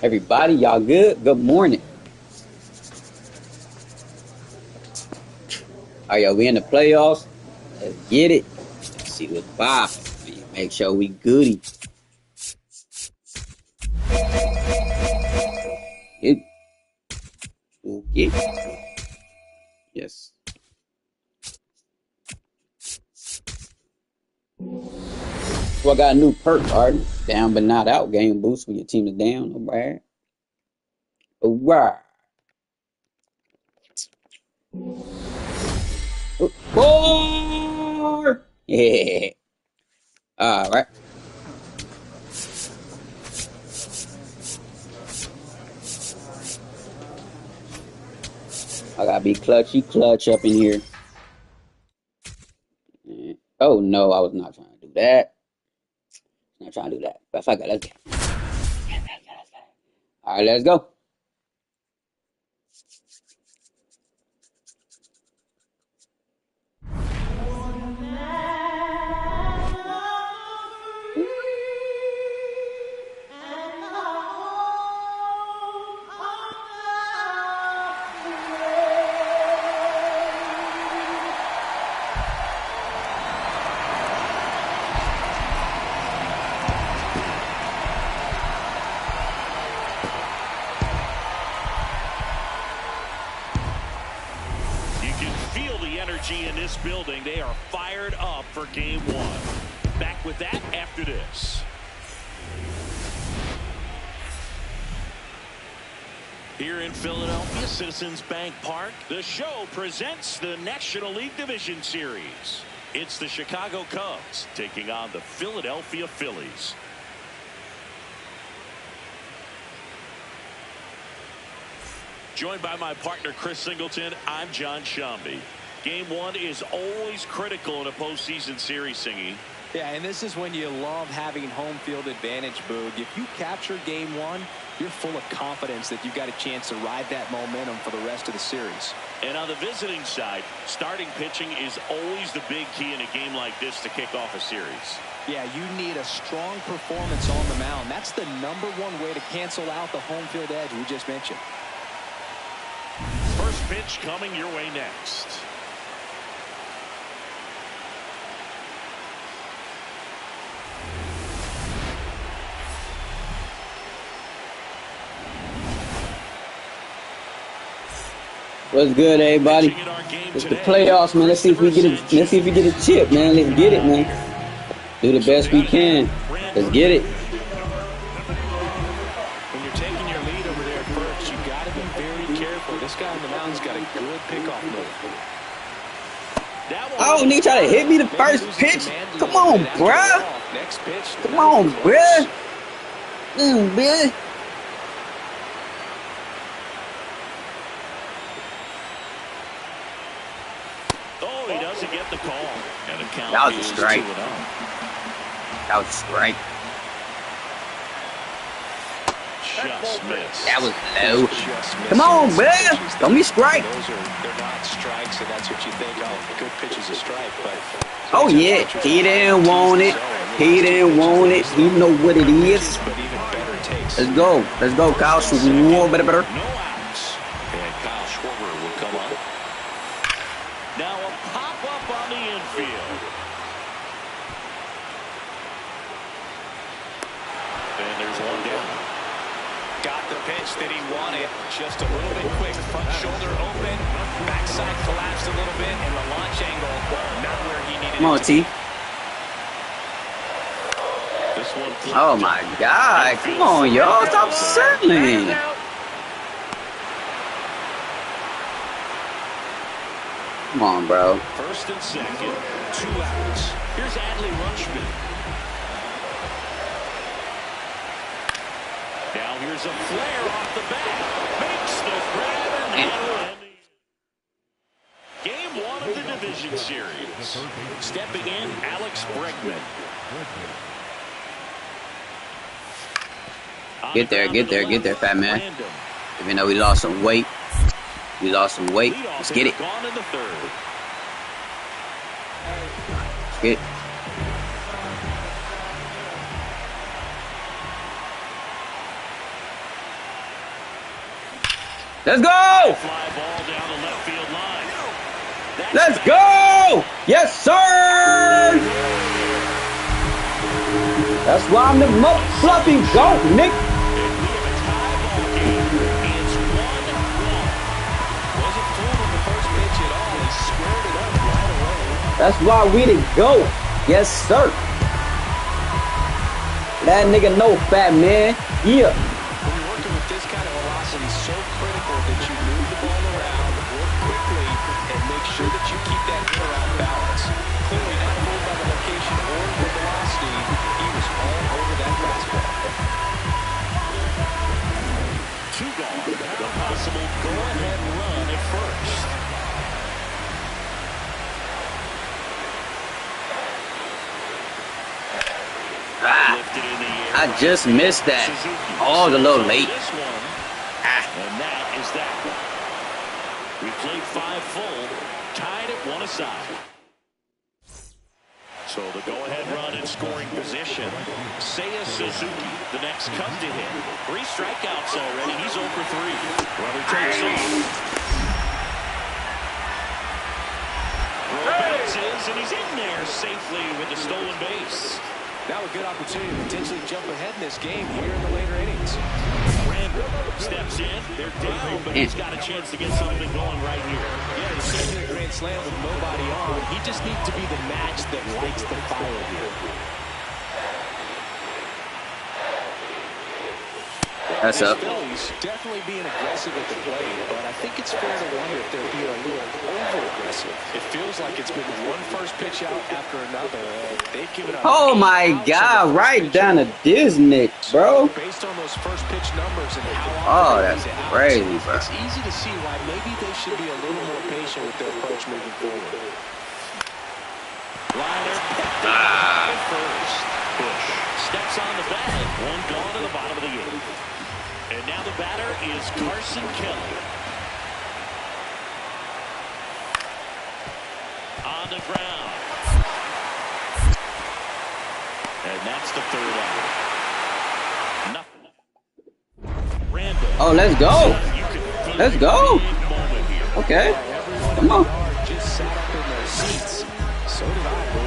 Everybody, y'all good? Good morning. All right, y'all, we in the playoffs. Let's get it. Let's see what's poppin'. Make sure we goody. Yes. So I got a new perk, alright? Down but not out. Game boost when your team is down. Alright. Alright. Oh! Yeah. Alright. I gotta be clutch up in here. Oh no, I was not trying to do that. Not trying to do that. But fuck it, let's go. Alright, let's go. In this building, they are fired up for game one. Back with that after this. Here in Philadelphia, Citizens Bank Park, the show presents the National League Division Series. It's the Chicago Cubs taking on the Philadelphia Phillies. Joined by my partner, Chris Singleton, I'm John Shambi. Game one is always critical in a postseason series, Singy. Yeah, and this is when you love having home field advantage, Boog. If you capture game one, you're full of confidence that you've got a chance to ride that momentum for the rest of the series. And on the visiting side, starting pitching is always the big key in a game like this to kick off a series. Yeah, you need a strong performance on the mound. That's the #1 way to cancel out the home field edge we just mentioned. First pitch coming your way next. What's good, everybody? It's the playoffs, man. Let's see if we get a chip, man. Let's get it, man. Do the best we can. Let's get it. When you're taking your lead over there first, you got to be very careful. This guy on the mound's got a good pickoff move. Oh, nigga try to hit me the first pitch. Come on, bruh. Come on, bruh. Bruh. Oh, he doesn't get the call. And the count that was a strike. That was a strike. Just missed. That was low. Come on, man. Don't be strike. They're not strikes, so that's what you think. Oh, good pitch is a strike, but oh yeah, he didn't want it. He didn't want it. He know what it is. Let's go. Let's go, Kyle Schwarber. Better. No outs. And Kyle Schwarber will come up. Now a pop-up on the infield. And there's one down. Got the pitch that he wanted. Just a little bit quick. Front shoulder open. Backside collapsed a little bit. And the launch angle not where he needed it. Come on, T. This one. Oh my God. Come on, y'all. Stop settling. Come on, bro. First and second. 2 outs. Here's Adley Rutschman. Now here's a flare off the bat. Makes the grab and handle. Game one of the division series. Stepping in, Alex Bregman. Get there, fat man. Even though we lost some weight. Let's get it. Let's get it. Let's go! Fly ball down the left field line. Let's go! Yes, sir! That's why I'm the most fluffy goat, Nick. And we have a tie ball game. It's 1-1. Wasn't fooled on the first pitch at all. He squared it up right away. That's why we the GOAT. Yes, sir. That nigga know, fat man. Yeah. When you're working with this kind of velocity, so critical that you move the ball around, work quickly, and make sure that you keep that air off balance. Clearly not fooled by the location or the velocity. He was all over that fastball. Two gone. The possible go-ahead run at first. Lifted in the air. I just missed that. Oh, a little late. This one. And that is that. We played 5 full, tied at 1 aside. So the go-ahead run in scoring position. Seiya Suzuki, the next Cub to hit. 3 strikeouts already. He's over 3. Runner takes off. Throw bounces, and he's in there safely with the stolen base. Now a good opportunity to potentially jump ahead in this game here in the later innings. Randall steps in. They're down, but he's got a chance to get something going right here. Yeah, he's taking a grand slam with nobody on. He just needs to be the match that lights the fire here. That's up. Phillies definitely being aggressive at the plate, but I think it's fair to wonder if they're being a little over-aggressive. It feels like it's been one first pitch out after another. They've given up. Oh my God, right down to Disney, bro. Based on those first pitch numbers and how Oh, that's crazy, bro. it's easy to see why maybe they should be a little more patient with their approach moving forward. Liner picked up at first. Bush steps on the bag. 1 gone in the bottom of the 8th. And now the batter is Carson Kelly. On the ground. And that's the 3rd out. Nothing. Randall. Oh, let's go. Let's go. Okay. Come on. Just sat up in their seats. So did I, bro.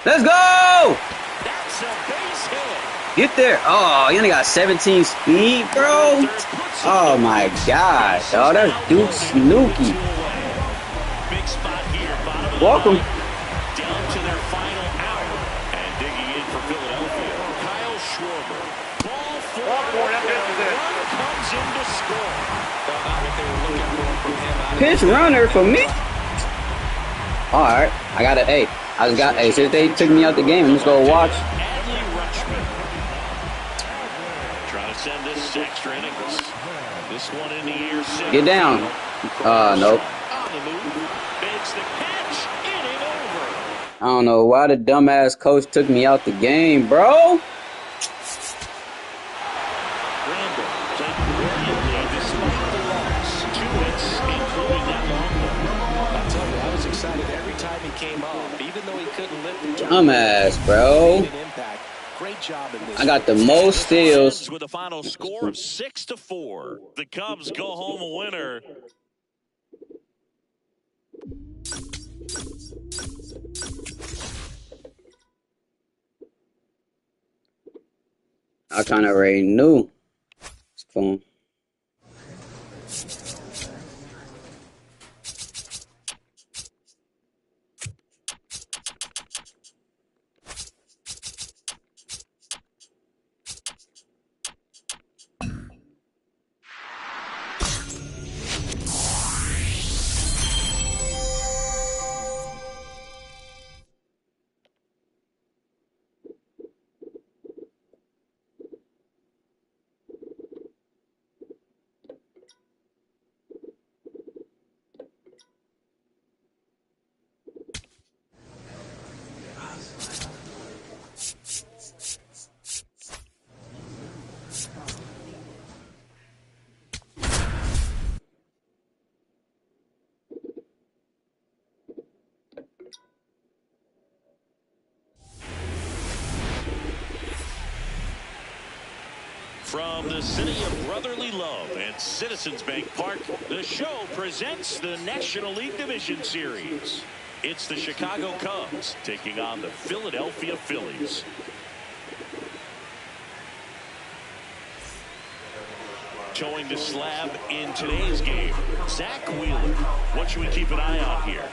Let's go. That's a base hit. Get there. Oh, you only got 17 speed, bro. Oh my gosh. Oh, that's Duke Snooki. Big spot here. Welcome. Down to their final hour. And digging in for Philadelphia, Kyle Schwarber. Ball forward. Run comes in to score. Not what they were looking for from him. Pitch runner for me. All right. I got it. Hey, I just got. Hey, since they took me out the game, I'm just gonna watch. Adley Rutschman. Trying to send this to extra innings. This one in the air. Get down. Nope. On the move. Makes the catch. Inning over. I don't know why the dumbass coach took me out the game, bro. Randall played brilliantly despite the loss. 2 hits, including that long one. I'll tell you, I was excited every time he came up, even though he couldn't lift the Dumbass, bro. impact. Great job in this. I got the most steals. With a final score of 6-4. The Cubs go home a winner. I kind of already knew. It's fun. From the city of brotherly love and Citizens Bank Park, the show presents the National League Division Series. It's the Chicago Cubs taking on the Philadelphia Phillies. Showing the slab in today's game, Zach Wheeler. What should we keep an eye on here?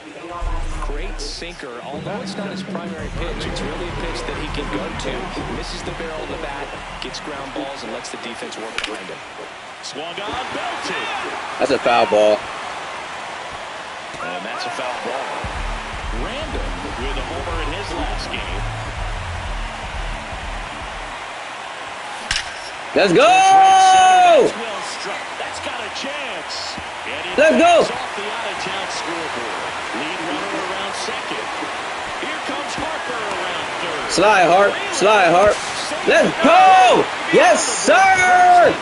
Great sinker. Although it's not his primary pitch, it's really a pitch that he can go to. Misses the barrel of the bat, gets ground balls, and lets the defense work behind him. Swung on, belted. That's a foul ball. And that's a foul ball. Random with a homer in his last game. Let's go! Well struck. That's got a chance. Let's go! Off the out-of-town scoreboard. Lead runner around second. Here comes Harper around third. Slide, Hart. Slide, Hart. Let's go! Yes, sir!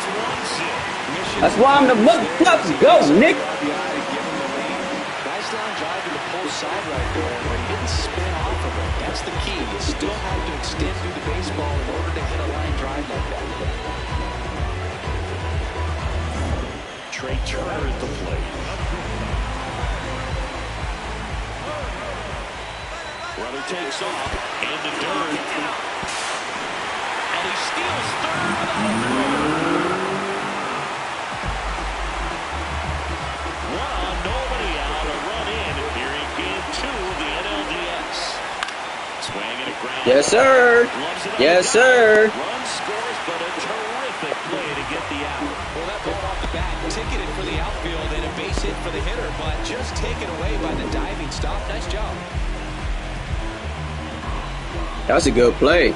That's why I'm the motherfucker. Go, Nick. Nice line drive to the pull side right there, but he didn't spin off of it. That's the key. You still have to extend through the baseball in order to hit a line drive like that. Trey Turner at the plate. Runner takes off in the dirt. And he steals third without a throw. One on, nobody out. A run in here in game 2 of the NLDS. Swinging a ground. Yes, sir. Yes, sir. Run scores, but a terrific play to get the out. Well, that ball off the bat, ticketed for the outfield and a base hit for the hitter, but just taken away by the diving stop. Nice job. That's a good play.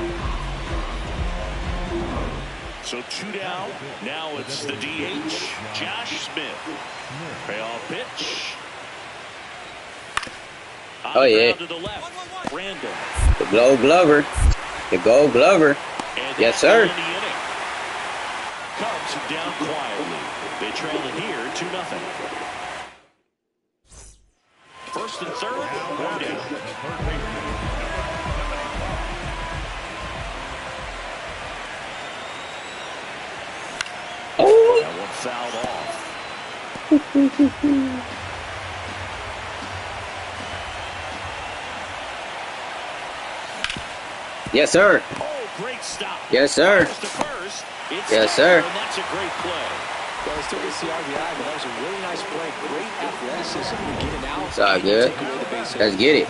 So 2 down. Now it's the DH, Josh Smith. Payoff pitch. Oh, yeah. To the left. Random. The Gold Glover. The Gold Glover. Yes, sir. Cubs are down quietly. They trail it here 2-0. First and third, one down. Oh. That one fouled off. Yes, sir. Oh, great stop. Yes, sir. First. Yes, sir. And that's a great play. Well, he still gets the RBI, but that was a really nice play. Great athleticism to get it out. It's all good. Let's get it.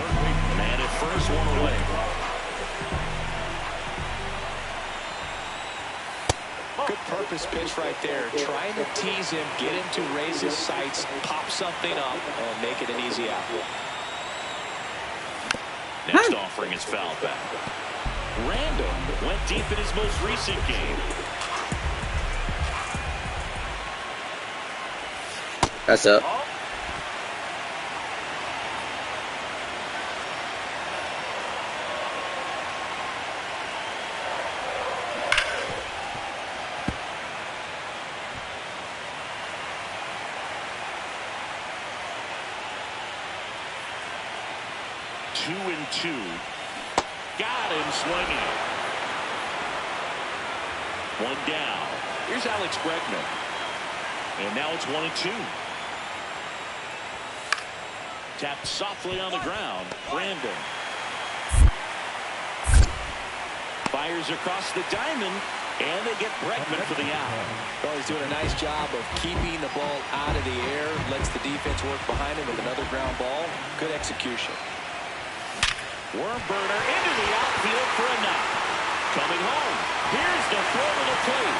Man at first, one away. Good purpose pitch right there. Trying to tease him, get him to raise his sights, pop something up, and make it an easy out. Next offering is fouled back. Random went deep in his most recent game. That's up. Two and two. Got him swinging. One down. Here's Alex Bregman. And now it's 1-2. Tapped softly on the ground. Brandon. Fires across the diamond. And they get Bregman for the out. Well, he's doing a nice job of keeping the ball out of the air. Lets the defense work behind him with another ground ball. Good execution. Worm burner into the outfield for a knock. Coming home. Here's the throw to the plate.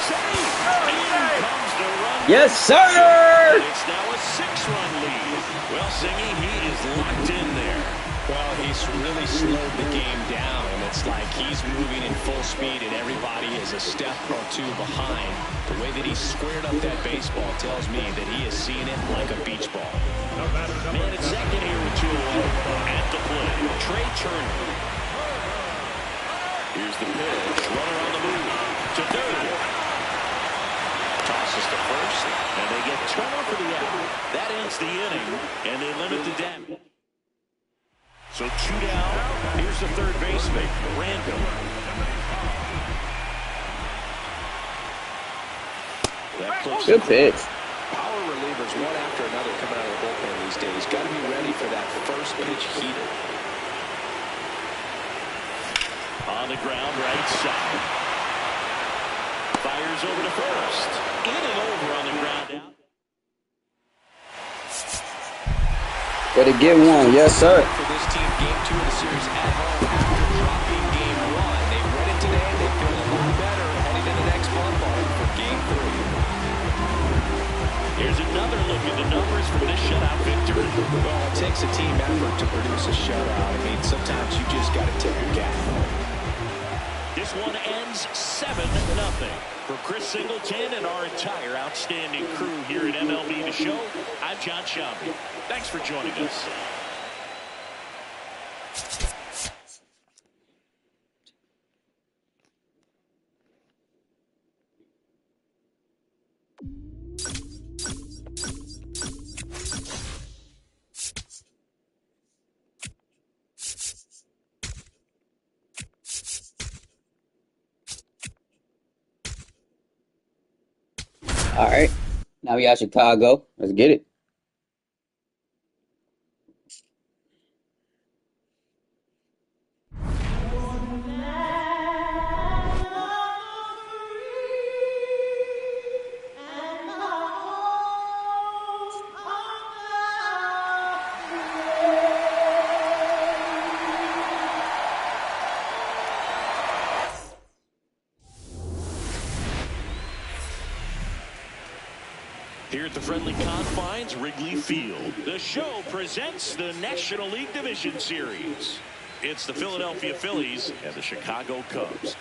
Save. In comes the run. Yes, sir. It's now a 6-run lead. Well, Singy, he is locked in there. Well, he's really slowed the game down. It's like he's moving in full speed and everybody is a step or two behind. The way that he squared up that baseball tells me that he is seeing it like a beach ball. Man at second here with 2 at the plate. Trey Turner. Here's the pitch. Runner on the move. To third. Tosses to first. And they get Turner for the out. That ends the inning. And they limit the damage. So 2 down. Here's the third baseman, Randall. Good pitch. Power relievers, one after another, coming out of the bullpen these days. Got to be ready for that first pitch heater. On the ground, right side. Fires over to first. In and over on the ground out. Better get one, yes sir. For this team, game 2 of the series at home after dropping game 1. They win it today. They feel a little better heading to the next ball for game 3. Here's another look at the numbers from this shutout victory. Well, it takes a team effort to produce a shutout. I mean, sometimes you just got to tip your cap. This one ends 7-0. For Chris Singleton and our entire outstanding crew here at MLB The Show, I'm John Shambi. Thanks for joining us. All right. Now we got Chicago. Let's get it. Here at the friendly confines, Wrigley Field, the show presents the National League Division Series. It's the Philadelphia Phillies and the Chicago Cubs.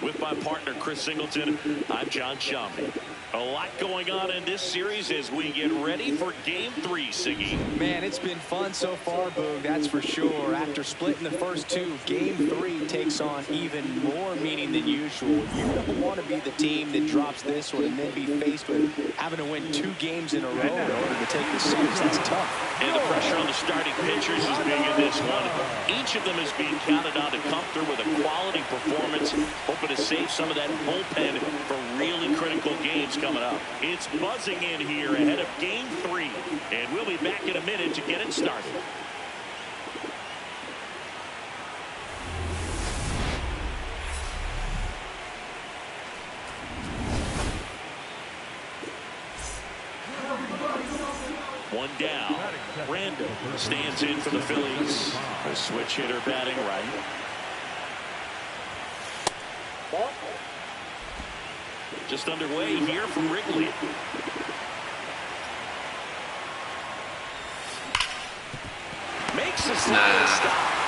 With my partner, Chris Singleton, I'm John Shambi. A lot going on in this series as we get ready for Game 3, Siggy. Man, it's been fun so far, Boog, that's for sure. After splitting the first 2, Game 3 takes on even more meaning than usual. You don't want to be the team that drops this one and then be faced with having to win 2 games in a row in order to take the series. That's tough. And the pressure on the starting pitchers is big in this one. Each of them is being counted on to come through with a quality performance, hoping to save some of that bullpen for really critical games coming up. It's buzzing in here ahead of Game 3, and we'll be back in a minute to get it started. One down. Randall stands in for the Phillies. A switch hitter batting right. Just underway here from Wrigley. Makes a stop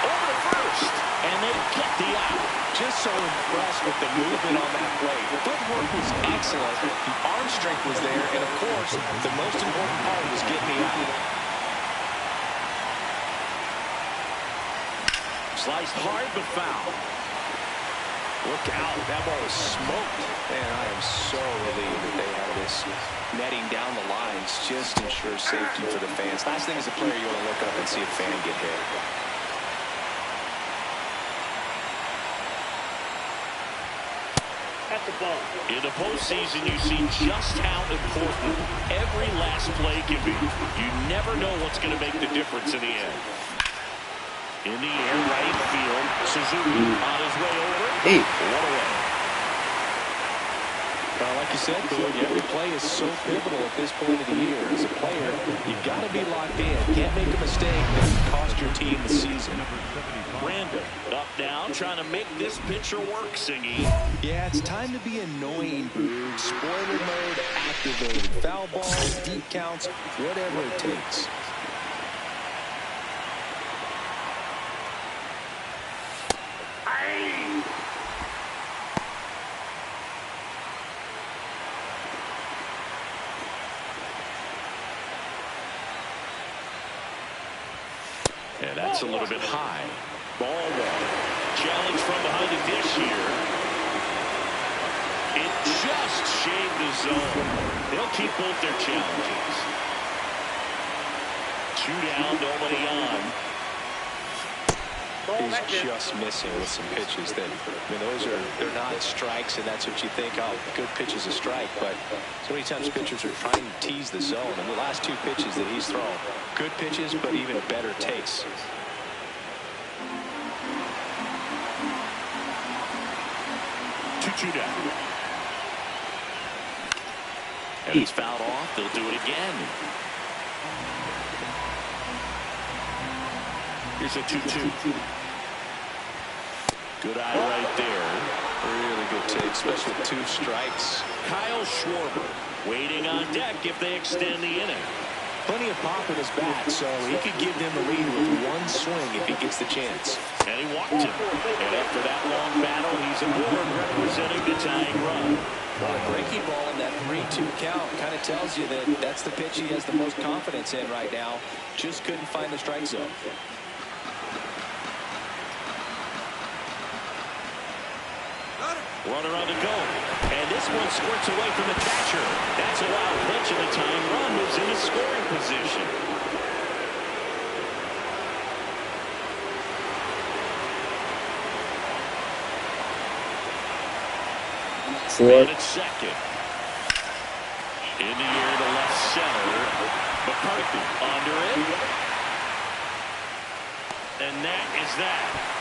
over to first, and they get the out. Just so impressed with the movement on that play. The footwork was excellent. The arm strength was there, and of course, the most important part was getting the out. Sliced hard but foul. Look out, that ball was smoked. Man, I am so relieved that they have this netting down the lines just to ensure safety for the fans. Last thing as a player, you want to look up and see a fan get hit. At the ball. In the postseason, you see just how important every last play can be. You never know what's going to make the difference in the end. In the air, right field. Suzuki on his way over. Hey. What away. Like you said, Boog, every play is so pivotal at this point of the year. As a player, you've got to be locked in. Can't make a mistake that can cost your team the season. Randall up down, trying to make this pitcher work, Singy. Yeah, it's time to be annoying, Boog. Spoiler mode activated. Foul balls, deep counts, whatever it takes. And that's a little bit high. Ball one. Challenge from behind the dish here. It just shaved the zone. They'll keep both their challenges. 2 down, nobody on. He's just missing with some pitches that, I mean, they're not strikes, and that's what you think, oh, good pitch is a strike. But so many times pitchers are trying to tease the zone, and the last 2 pitches that he's thrown, good pitches, but even better takes. 2-2 down. And it's fouled off. They'll do it again. Here's a 2-2. Good eye right there. Really good take, especially with 2 strikes. Kyle Schwarber waiting on deck if they extend the inning. Plenty of pop in his bat, so he could give them the lead with 1 swing if he gets the chance. And he walked him. And after that long battle, he's aboard representing the tying run. Well, a breaking ball in that 3-2 count kind of tells you that that's the pitch he has the most confidence in right now. Just couldn't find the strike zone. Runner on the go. And this one squirts away from the catcher. That's a wild pitch, and the tying run moves into scoring position. And at second. In the air to left center. McCarthy under it. And that is that.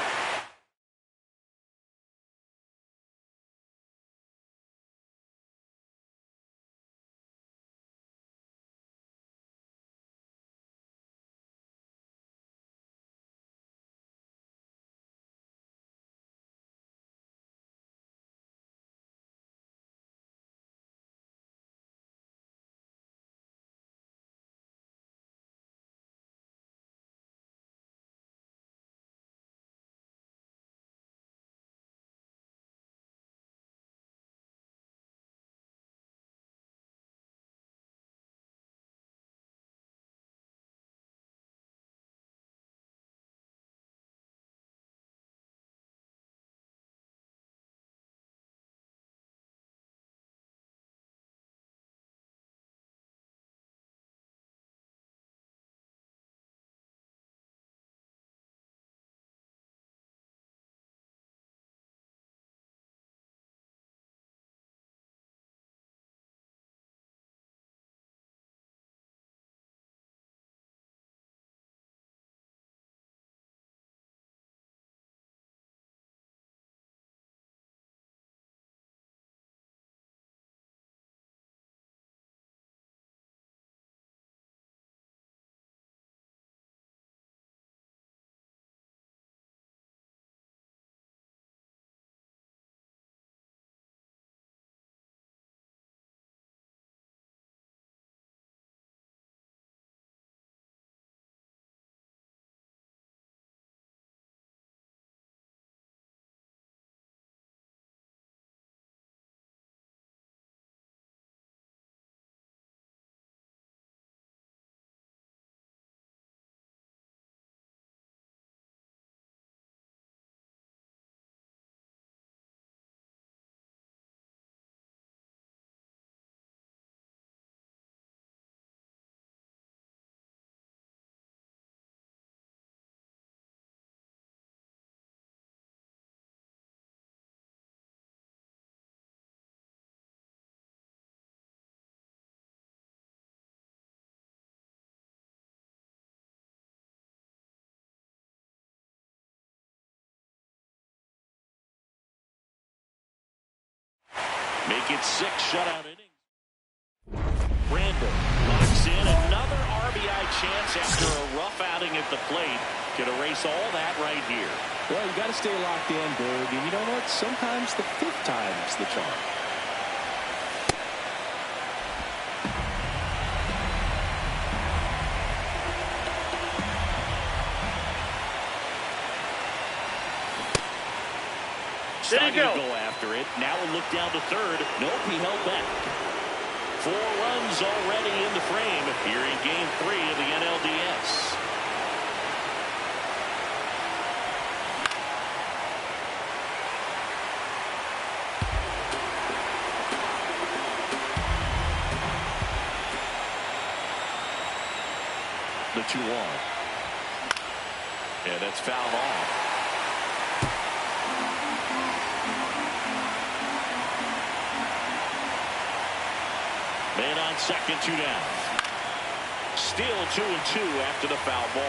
Make it 6 shutout innings. Randall knocks in another RBI chance after a rough outing at the plate. Can erase all that right here. Well, you got to stay locked in, Berg. And you know what? Sometimes the 5th time's the charm. Starting to go after it. Now we'll look down to third. Nope, he held back. 4 runs already in the frame here in Game 3 of the NLDS. The 2-1. And that's fouled off. on second, 2 down. Still 2-2 after the foul ball.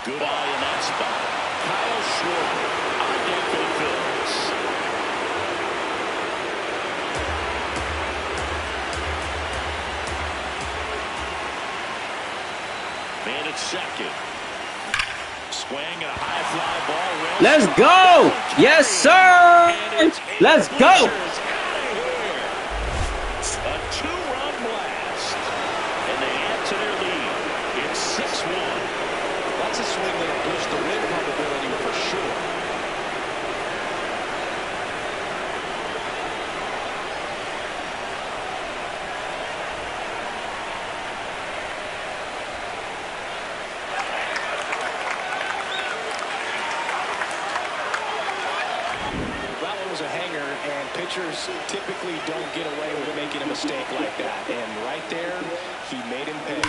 Good eye in that spot. Kyle Schwarber on deck for the Phillies. Man at second. Swing and a high fly ball. Let's go! Yes, sir! Let's go! A 2-run blast. And they add to their lead. It's 6-1. That's a swing that'll boost the win probability for sure. That one was a hanger, and pitchers typically don't get away with making a mistake like that. And right there, he made him pay.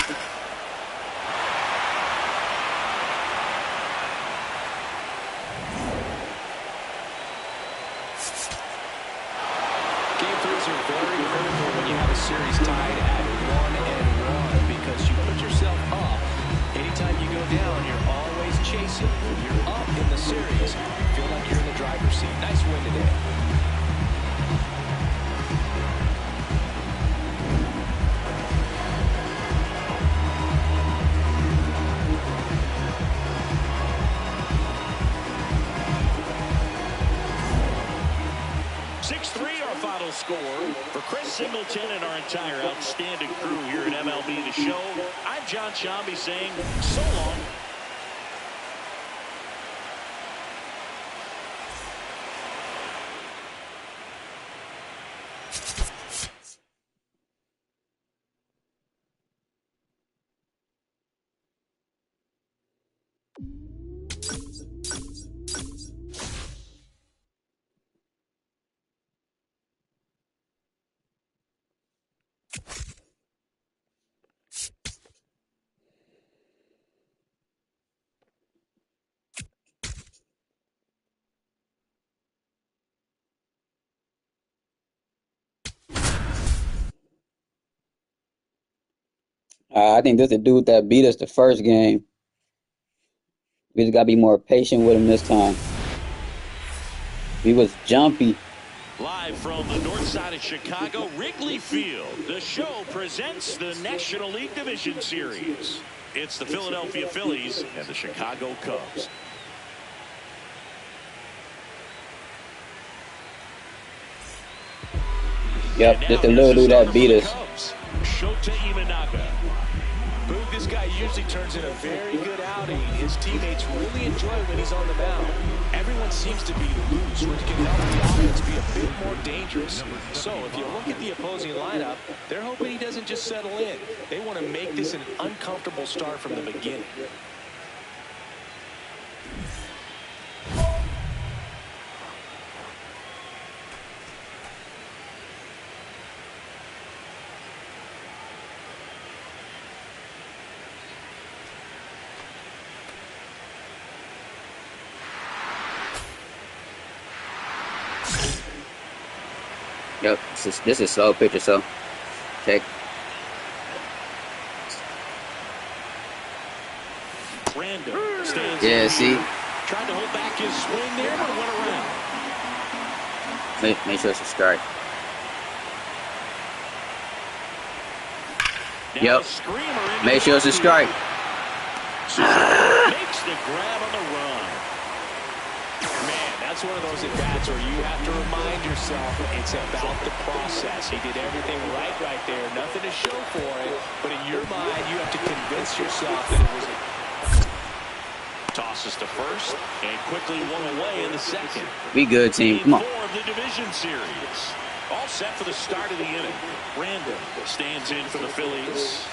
Very critical when you have a series tied at 1-1 because you put yourself up. Anytime you go down, you're always chasing. When you're up in the series, you feel like you're in the driver's seat. Nice win today. Score for Chris Singleton and our entire outstanding crew here at MLB The Show. I'm John Shambi saying so long. I think this is the dude that beat us the first game. We just got to be more patient with him this time. He was jumpy. Live from the north side of Chicago, Wrigley Field, the show presents the National League Division Series. It's the Philadelphia Phillies and the Chicago Cubs. Yep, just a little dude that beat us. Boog, this guy usually turns in a very good outing. His teammates really enjoy when he's on the mound. Everyone seems to be loose, which can help the offense be a bit more dangerous. So if you look at the opposing lineup, they're hoping he doesn't just settle in. They want to make this an uncomfortable start from the beginning. Yep, this is slow pitcher, so check. Yeah, see. Tried to hold back his swing there, but went around. Make sure it's a strike. Yep. Make sure it's a strike. Makes the grab on the run. Man, that's one of those at-bats where you have to remind yourself it's about the process. He did everything right there. Nothing to show for it. But in your mind, you have to convince yourself that it was a... Tosses to first and quickly one away in the second. We good, team. Come on. 4 of the division series. All set for the start of the inning. Brandon stands in for the Phillies.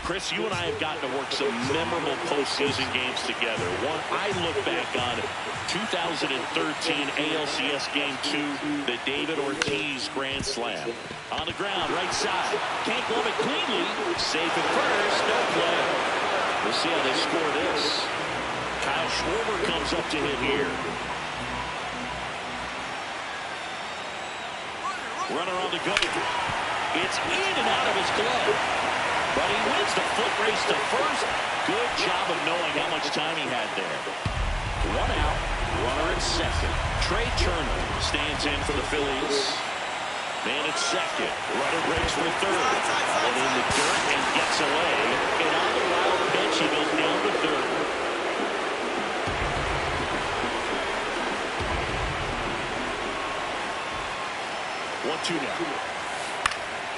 Chris, you and I have gotten to work some memorable postseason games together. One I look back on, 2013 ALCS Game 2, the David Ortiz Grand Slam. On the ground, right side. Can't glove it cleanly. Safe at first. No play. We'll see how they score this. Kyle Schwarber comes up to hit here. Runner on the go. It's in and out of his glove. But he wins the foot race to first. Good job of knowing how much time he had there. One out. Runner at second. Trey Turner stands in for the Phillies. Man at second. Runner breaks for third. And in the dirt and gets away. And on the wild pitch, he goes down to third. 1-2 now.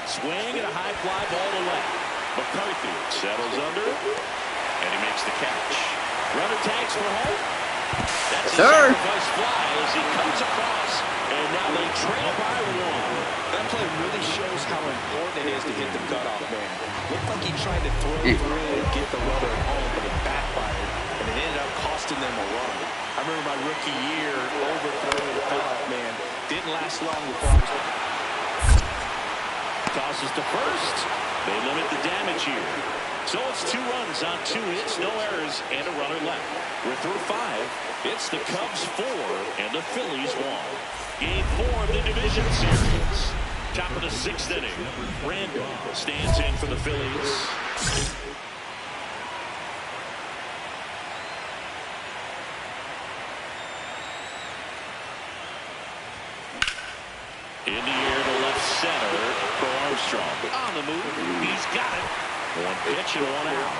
Swing and a high fly ball to left. McCarthy settles under. And he makes the catch. Runner tags for home. That's a sacrifice fly as he comes across. And now they trail by one. That play really shows how important it is to hit the cutoff man. Looked like he tried to throw through and get the runner at home, but it backfired, and it ended up costing them a run. I remember my rookie year overthrowing the cutoff man. Didn't last long before I was... Tosses to first. They limit the damage here. So it's 2 runs on 2 hits, no errors, and a runner left. We're through 5. It's the Cubs 4 and the Phillies 1. Game 4 of the division series. Top of the 6th inning. Brandon stands in for the Phillies. In the air to left center for Armstrong. On the move. He's got it. 1 pitch and 1 out.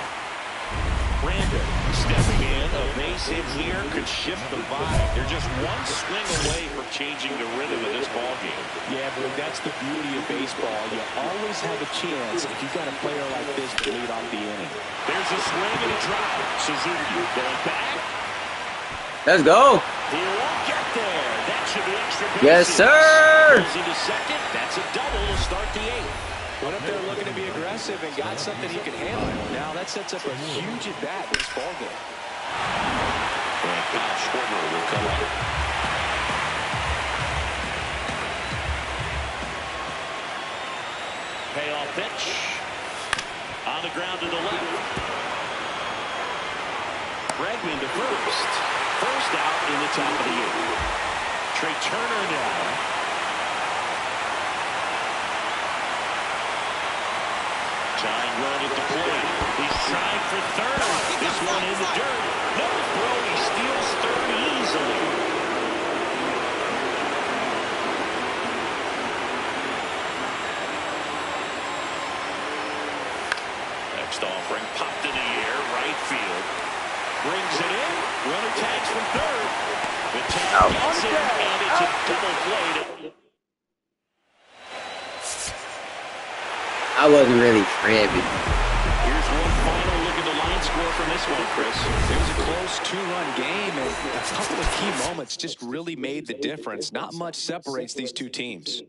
Brandon stepping in. A base hit here could shift the vibe. They're just 1 swing away from changing the rhythm of this ballgame. Yeah, but that's the beauty of baseball. You always have a chance if you've got a player like this to lead off the inning. There's a swing and a drive. Suzuki going back. Let's go. He won't get there. That should be extra bases. Yes, sir. Goes into second. That's a double to start the 8th. Went up there looking to be aggressive and got something he can handle. Now that sets up a huge at-bat in this ballgame. And Kyle Schwarber will come up. Payoff pitch. On the ground to the left. Bregman to first. First out in the top of the 8th. Trey Turner now. Tying run at the plate. He's trying for third. This one in the dirt. No throw. He steals third easily. Next offering popped in the air. Right field. Brings it in. Runner tags from third. The tag gets it, and it's a double play. I wasn't really tripping. Here's one final look at the line score from this one, Chris. It was a close 2-run game, and a couple of key moments just really made the difference. Not much separates these 2 teams.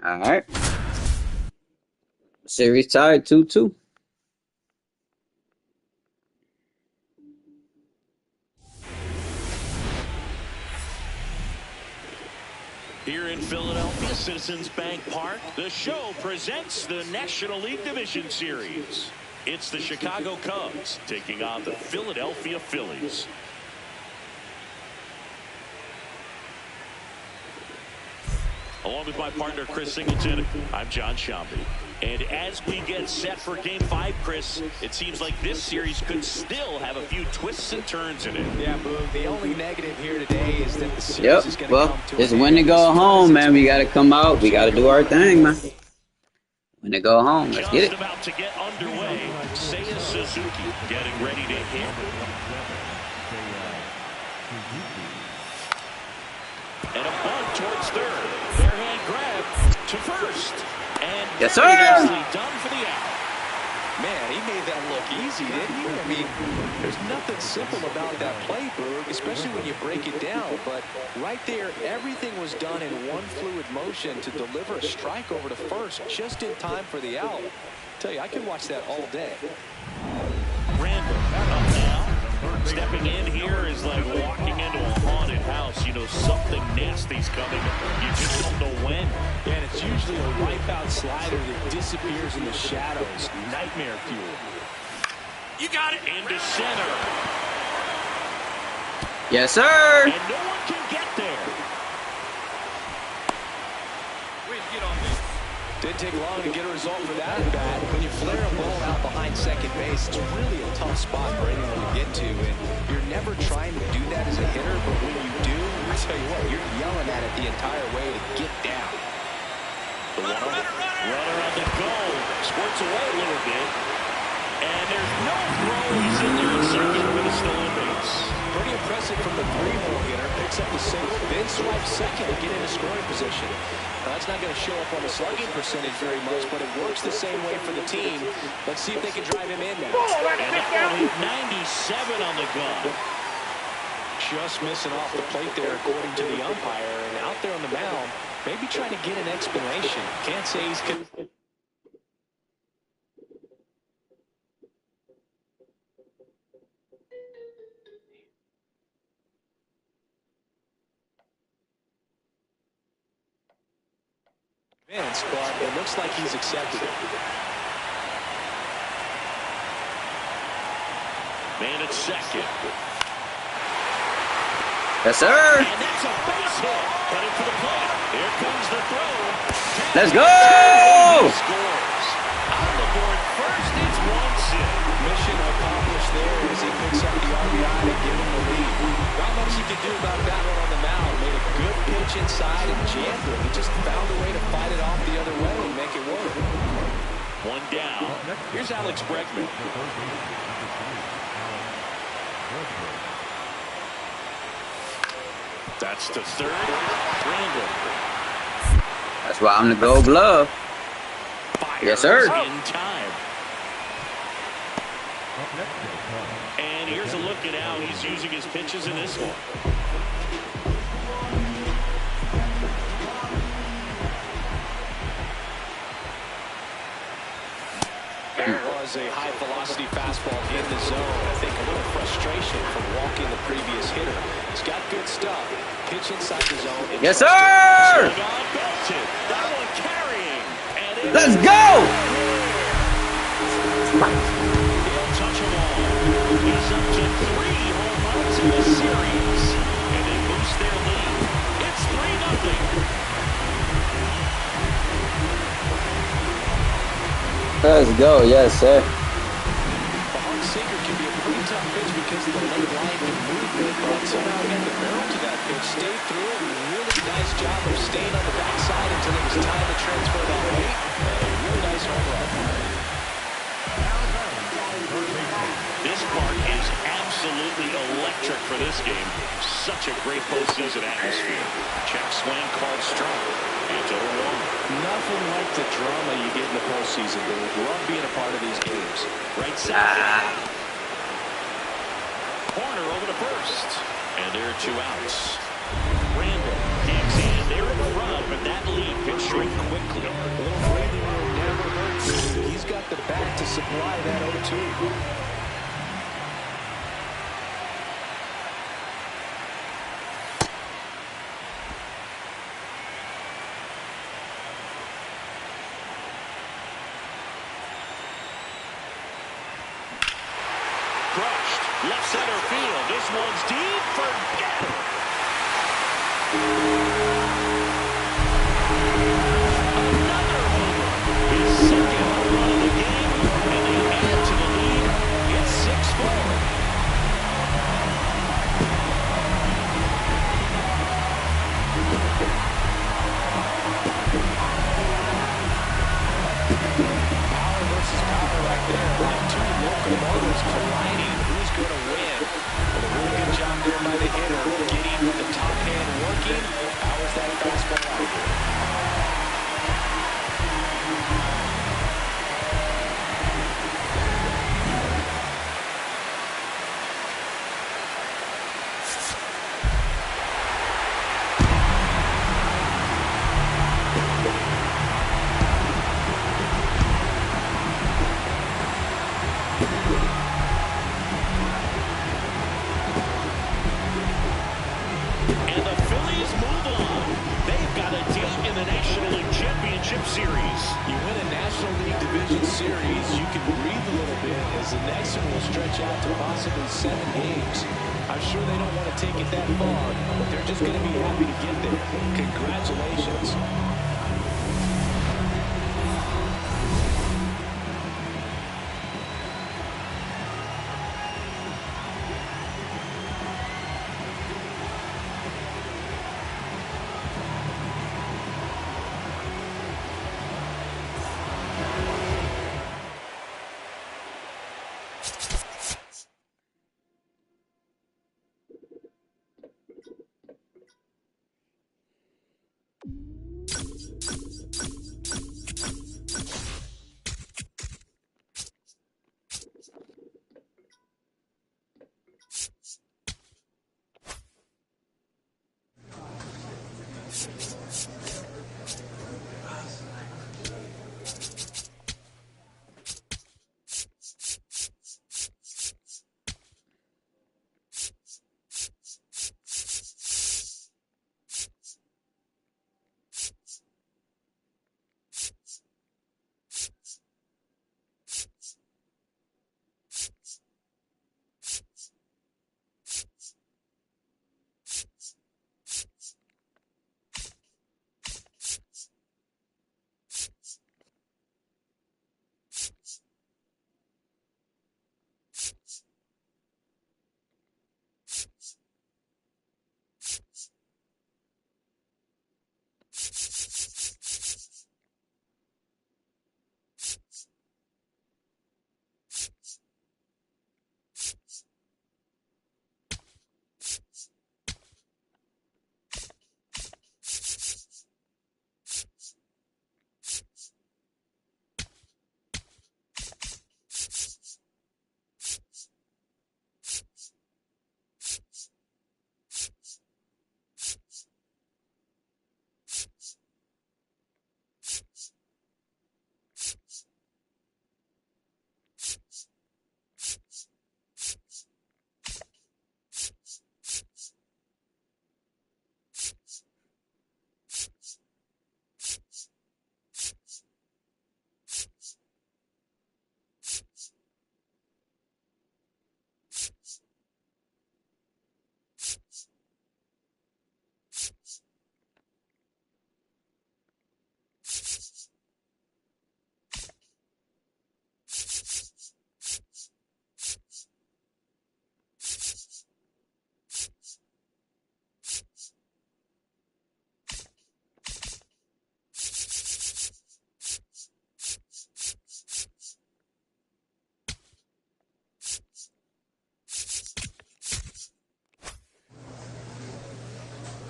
All right. Series tied 2-2. Here in Philadelphia, Citizens Bank Park, the show presents the National League Division Series. It's the Chicago Cubs taking on the Philadelphia Phillies. Along with my partner, Chris Singleton, I'm John Shambi. And as we get set for Game 5, Chris, it seems like this series could still have a few twists and turns in it. Yeah, Boog, the only negative here today is that the series is going to come to it's when to go home, man. We got to come out. We got to do our thing, man. When to go home. Let's get it. Just about to get underway. Seiya Suzuki getting ready to hit. And a bunt towards third. Barehand grab to first. And yes, sir. Done for the out. Man, he made that look easy, didn't he? I mean, there's nothing simple about that play, Boog, especially when you break it down. But right there, everything was done in one fluid motion to deliver a strike over to first just in time for the out. I tell you, I could watch that all day. Randall up now. Stepping in here is like walking into a haunted house. You know something nasty's coming. You just don't know when. And it's usually a wipeout slider that disappears in the shadows. Nightmare fuel. You got it. Into center. Yes, sir. And no one can get there. Way to get on this. Didn't take long to get a result for that at bat. When you flare a ball out behind second base, it's really a tough spot for anyone to get to. And you're never trying to do that as a hitter, but when you do, I tell you what, you're yelling at it the entire way to get down. The runner on the goal. Squirts away a little bit. And there's no throw. He's in there in second with a stolen base. Pretty impressive from the 3-hole hitter. Picks up the single, then swipes second to get into scoring position. Now, that's not going to show up on the slugging percentage very much, but it works the same way for the team. Let's see if they can drive him in now. And that will hit 97 on the gun. Just missing off the plate there, according to the umpire. And out there on the mound, maybe trying to get an explanation. Can't say he's... but it looks like he's accepted it. Man at second. Yes, sir. And that's a base hit. Headed for the plate. Here comes the throw. Let's go. Scores. On the board first, it's 1-0. Mission accomplished there as he picks up the RBI to give him the lead. Not much you can do about that one on the mound. Made a good pitch inside and jammed it. He just found a way to fight it off the other way and make it work. One down. Here's Alex Bregman. That's to third. Randall. That's why I'm the Gold Glove. Yes, sir. In time. And here's a look at how he's using his pitches in this one. There was a high-velocity fastball in the zone. I think a little frustration from walking the previous hitter. He's got good stuff. Pitch inside the zone. Yes, sir! That one carrying. Let's go! He'll touch them all. He's up to 3 home runs in the series. And they boost their lead. It's 3-0. Let's go, yes, sir. The hard sinker can be a pretty tough pitch because of the late line and movement, but somehow he had the barrel to that pitch, stayed through it, and really nice job of staying on the backside until it was time to transfer that weight. Really nice home run. This park is absolutely electric for this game. Such a great postseason atmosphere. Check swing called strong. It's 0-1. Nothing like the drama you get in the postseason, dude. Love being a part of these games. Right side. Corner over to first. And there are 2 outs. Randall digs in. They're in front, but that lead can shrink quickly. A little breathing room never hurts. He's got the bat to supply that 0-2. Left center field. This one's deep. Forget it. Another homer. His second can breathe a little bit, as the next one will stretch out to possibly 7 games. I'm sure they don't want to take it that far, but they're just going to be happy to get there. Congratulations.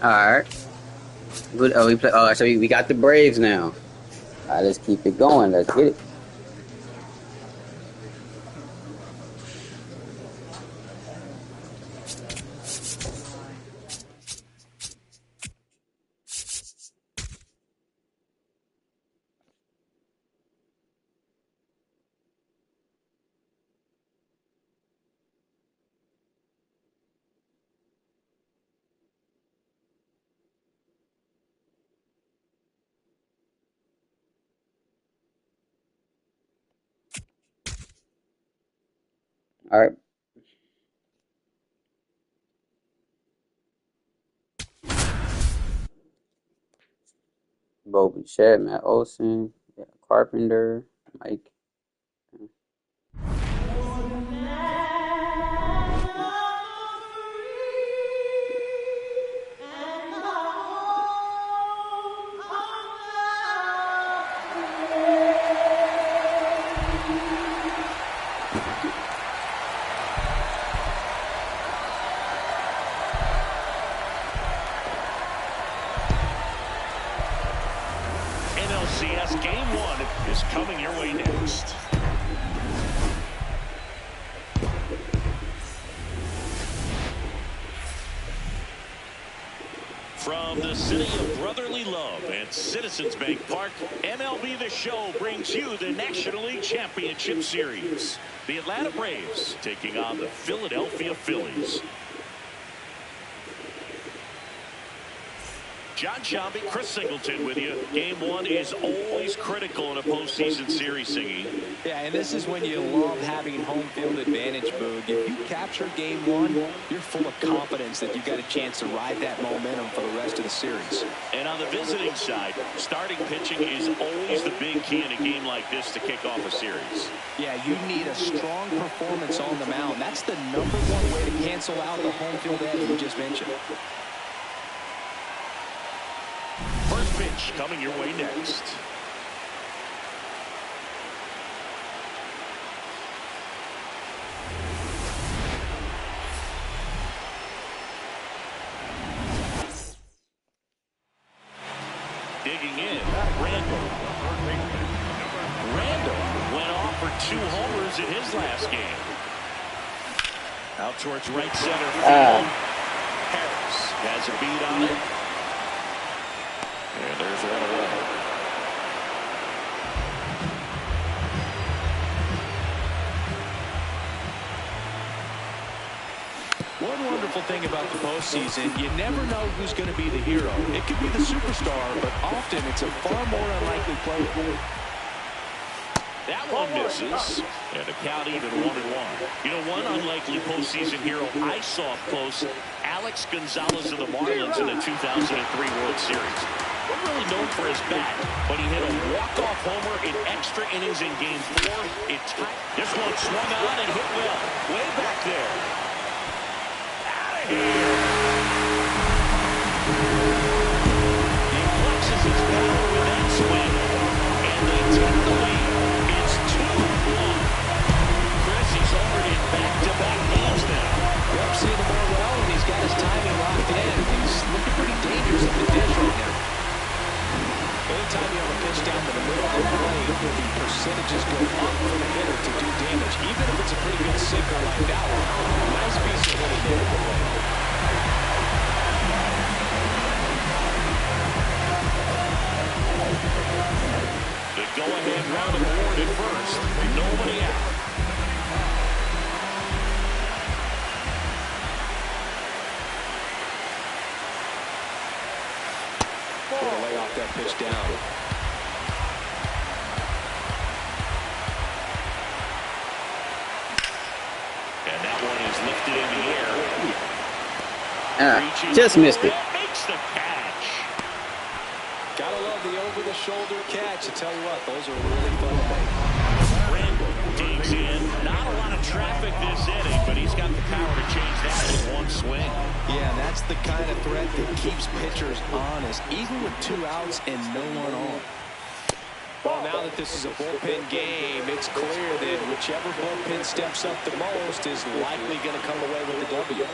All right. Good. Oh, we play. Oh, so we got the Braves now. All right, let's keep it going. Let's get it. All right. Bo Bichette, Matt Olson, yeah, Carpenter, Mike. NLCS Game 1 is coming your way next. From the city of brotherly love and Citizens Bank Park, MLB The Show brings you the National League Championship Series. The Atlanta Braves taking on the Philadelphia Phillies. John Shelby, Chris Singleton with you. Game one is always critical in a postseason series, Singy. Yeah, and this is when you love having home field advantage, Boog. If you capture game one, you're full of confidence that you've got a chance to ride that momentum for the rest of the series. And on the visiting side, starting pitching is always the big key in a game like this to kick off a series. Yeah, you need a strong performance on the mound. That's the #1 way to cancel out the home field edge we just mentioned. First pitch coming your way next. Digging in, Randall. Randall went off for 2 homers in his last game. Out towards right center field. Harris has a beat on it. And there's one away. One wonderful thing about the postseason, you never know who's going to be the hero. It could be the superstar, but often it's a far more unlikely player. That one misses, and the count even 1-1. You know, one unlikely postseason hero I saw up close, Alex Gonzalez of the Marlins in the 2003 World Series. Wasn't really known for his bat, but he hit a walk-off homer in extra innings in Game 4. This one swung on and hit well, way back there. Out of here! He flexes his power with that swing, and they take the lead. It's 2-1. Chris, he's homered in back-to-back games now. Yep, seeing the ball well, and he's got his timing locked in. He's looking pretty dangerous at the dish right now. Anytime you have a pitch down to the middle of the plate, the percentages go up for the hitter to do damage, even if it's a pretty good sinker like that one. Nice piece of hitting there at the plate. The go-ahead run awarded first. Nobody out. Gonna lay off that pitch down. And that one is lifted in the air. Just missed it. Makes the catch. Gotta love the over-the-shoulder catch. I tell you what, those are really fun to make. Randall digs in. Not a lot of traffic this inning, but he's got the power to change that with one swing. Yeah, and that's the kind of threat that keeps pitchers honest, even with 2 outs and no one on. Well, now that this is a bullpen game, it's clear that whichever bullpen steps up the most is likely going to come away with the W.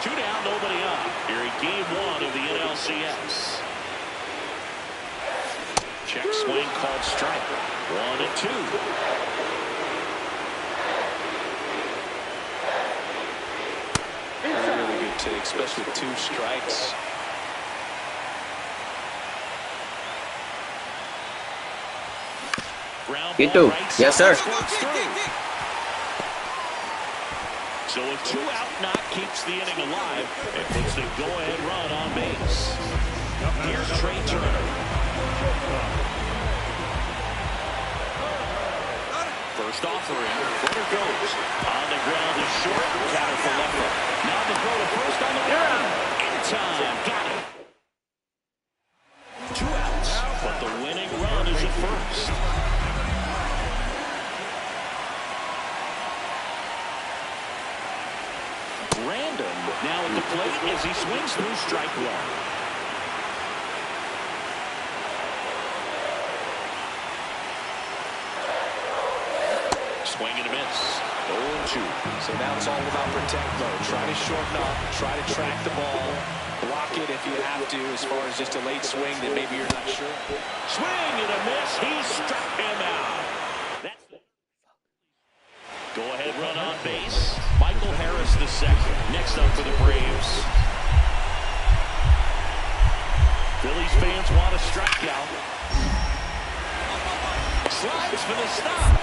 2 down, nobody up. Here in Game 1 of the NLCS. Check swing called strike. 1-2. Really good take, especially with 2 strikes. Get through. Yes, sir. So a 2-out knock keeps the inning alive and puts the go-ahead run on base. Here's Trey Turner. First offering. Runner goes. On the ground is short. Counter for Leffer. Now the throw to first on the run. In time. Got it. 2 outs. But the winning run is at first. Random now at the plate as he swings through strike 1. Swing and a miss. 0-2. So now it's all about protect mode. Try to shorten up, try to track the ball, block it if you have to, as far as just a late swing that maybe you're not sure. Swing and a miss. He struck him out. Go ahead run on base. Michael Harris the second. Next up for the Braves. Phillies fans want a strikeout. Slides for the stop.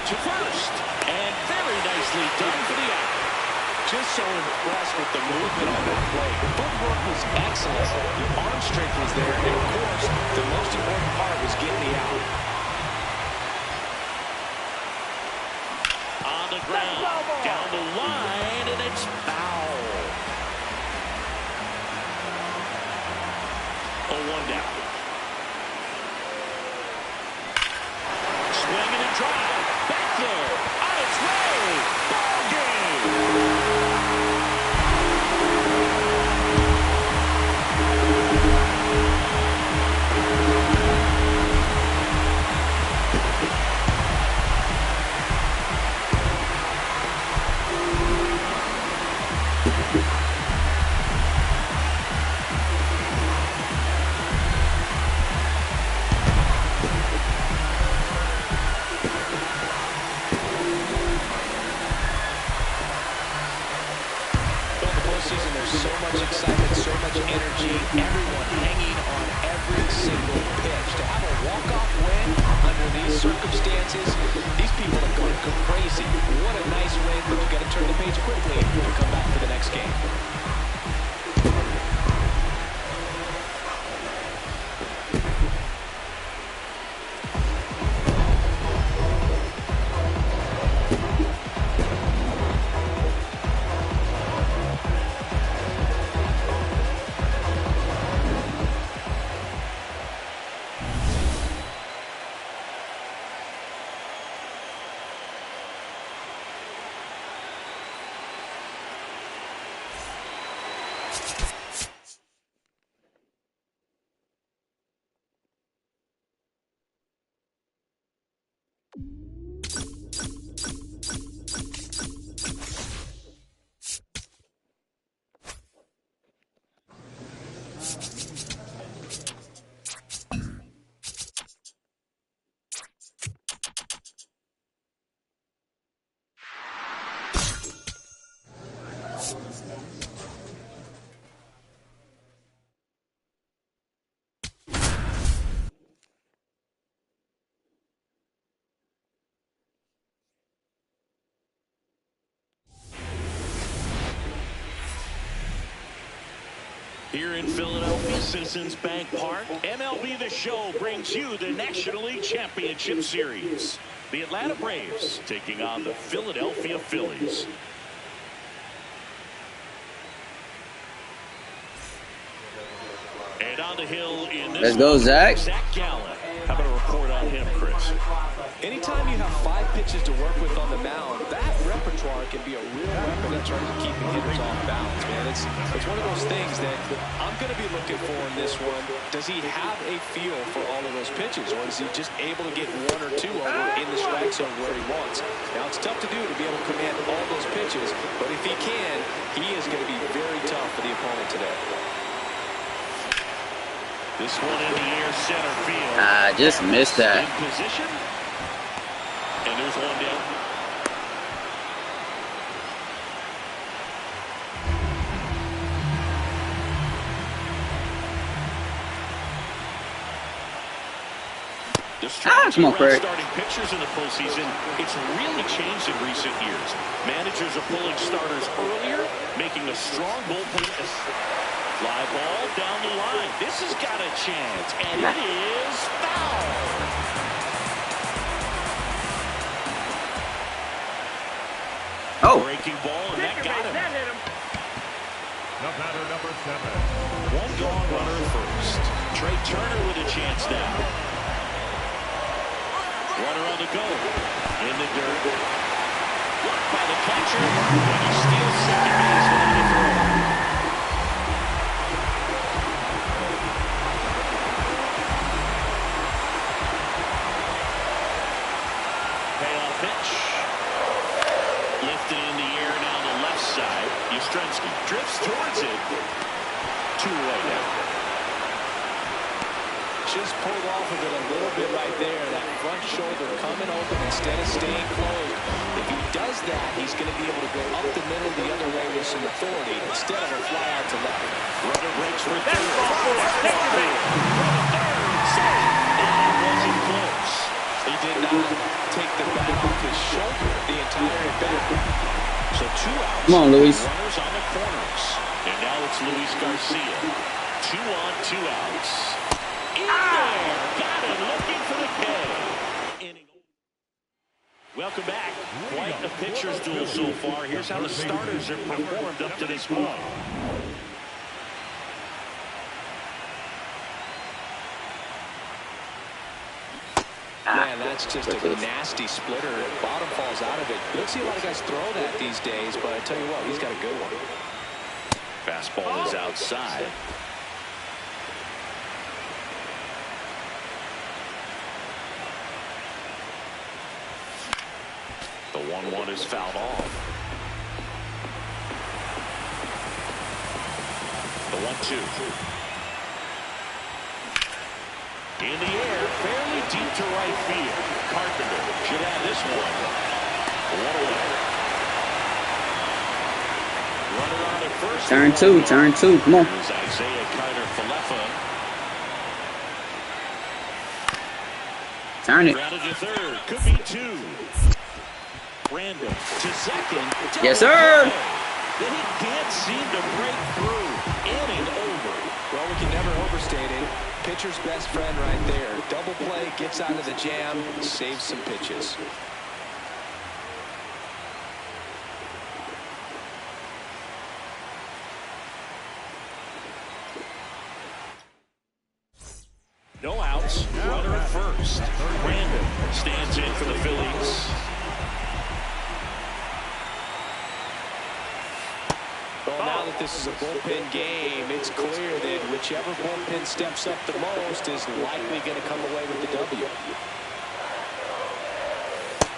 To first. And very nicely done for the out. Just so impressed with the movement on that play. Footwork was excellent. The arm strength was there. And, of course, the most important part was getting the out. On the ground, down the line, and it's foul. A 1 down. Swinging and drive. Back there. On its way. Ball game. So much excitement, so much energy, everyone hanging on every single pitch. To have a walk-off win under these circumstances, these people are going to go crazy. What a nice win, but you've got to turn the page quickly and come back for the next game. Here in Philadelphia, Citizens Bank Park, MLB The Show brings you the National League Championship Series. The Atlanta Braves taking on the Philadelphia Phillies. And on the hill in this Let's go, Zach. Zach Gallen. How about a report on him, Chris? Anytime you have 5 pitches to work with on the mound, that repertoire can be a real weapon in terms of keeping hitters off balance, man. It's one of those things that I'm going to be looking for in this one. Does he have a feel for all of those pitches, or is he just able to get 1 or 2 over in the strike zone where he wants? Now, it's tough to do to be able to command all those pitches, but if he can, he is going to be very tough for the opponent today. This one in the air, center field. I just missed that. In position. And there's 1 down. Come on, Craig. Starting pitchers in the postseason, it's really changed in recent years. Managers are pulling starters earlier, making a strong bullpen. Fly ball down the line. This has got a chance, and it is foul. Oh. Breaking ball, and that got him. The batter, number 7. 1 gone runner at first. Trey Turner with a chance now. Runner on the go. In the dirt. Blocked by the catcher. And he steals second base on the throw. Payoff pitch. Lifted in the air now on the left side. Yastrzemski drifts towards it. 2 away now. Just pulled off of it a little bit right there. That front shoulder coming open instead of staying closed. If he does that, he's going to be able to go up the middle the other way with some authority instead of a fly out to left. Runner breaks for third. That wasn't close. He did not take the bat off his shoulder the entire at bat. So 2 outs. Come on, Luis. Runners on the corners. And now it's Luis Garcia. 2 on, 2 outs. In there. Got him looking for the K. Welcome back. Quite a pitcher's duel so far. Here's how the starters have performed up to this point. Man, that's just a nasty splitter. Bottom falls out of it. You don't see a lot of guys throw that these days, but I tell you what, he's got a good one. Fastball is outside. The 1-1 is fouled off. The 1-2. In the air, fairly deep to right field. Carpenter should have this one. 1 away. Runner on at first. Turn two. Come on. Here's Isaiah Carter-Falefa. Turn it. Grounded to third. Could be 2. Randall to second. Yes, sir. Then he can't seem to break through. Inning over. Well, we can never overstate it. Pitcher's best friend right there. Double play, gets out of the jam, saves some pitches. No outs. Runner at first. Randall stands in for the Phillies. Well, now that this is a bullpen game, it's clear that whichever bullpen steps up the most is likely going to come away with the W.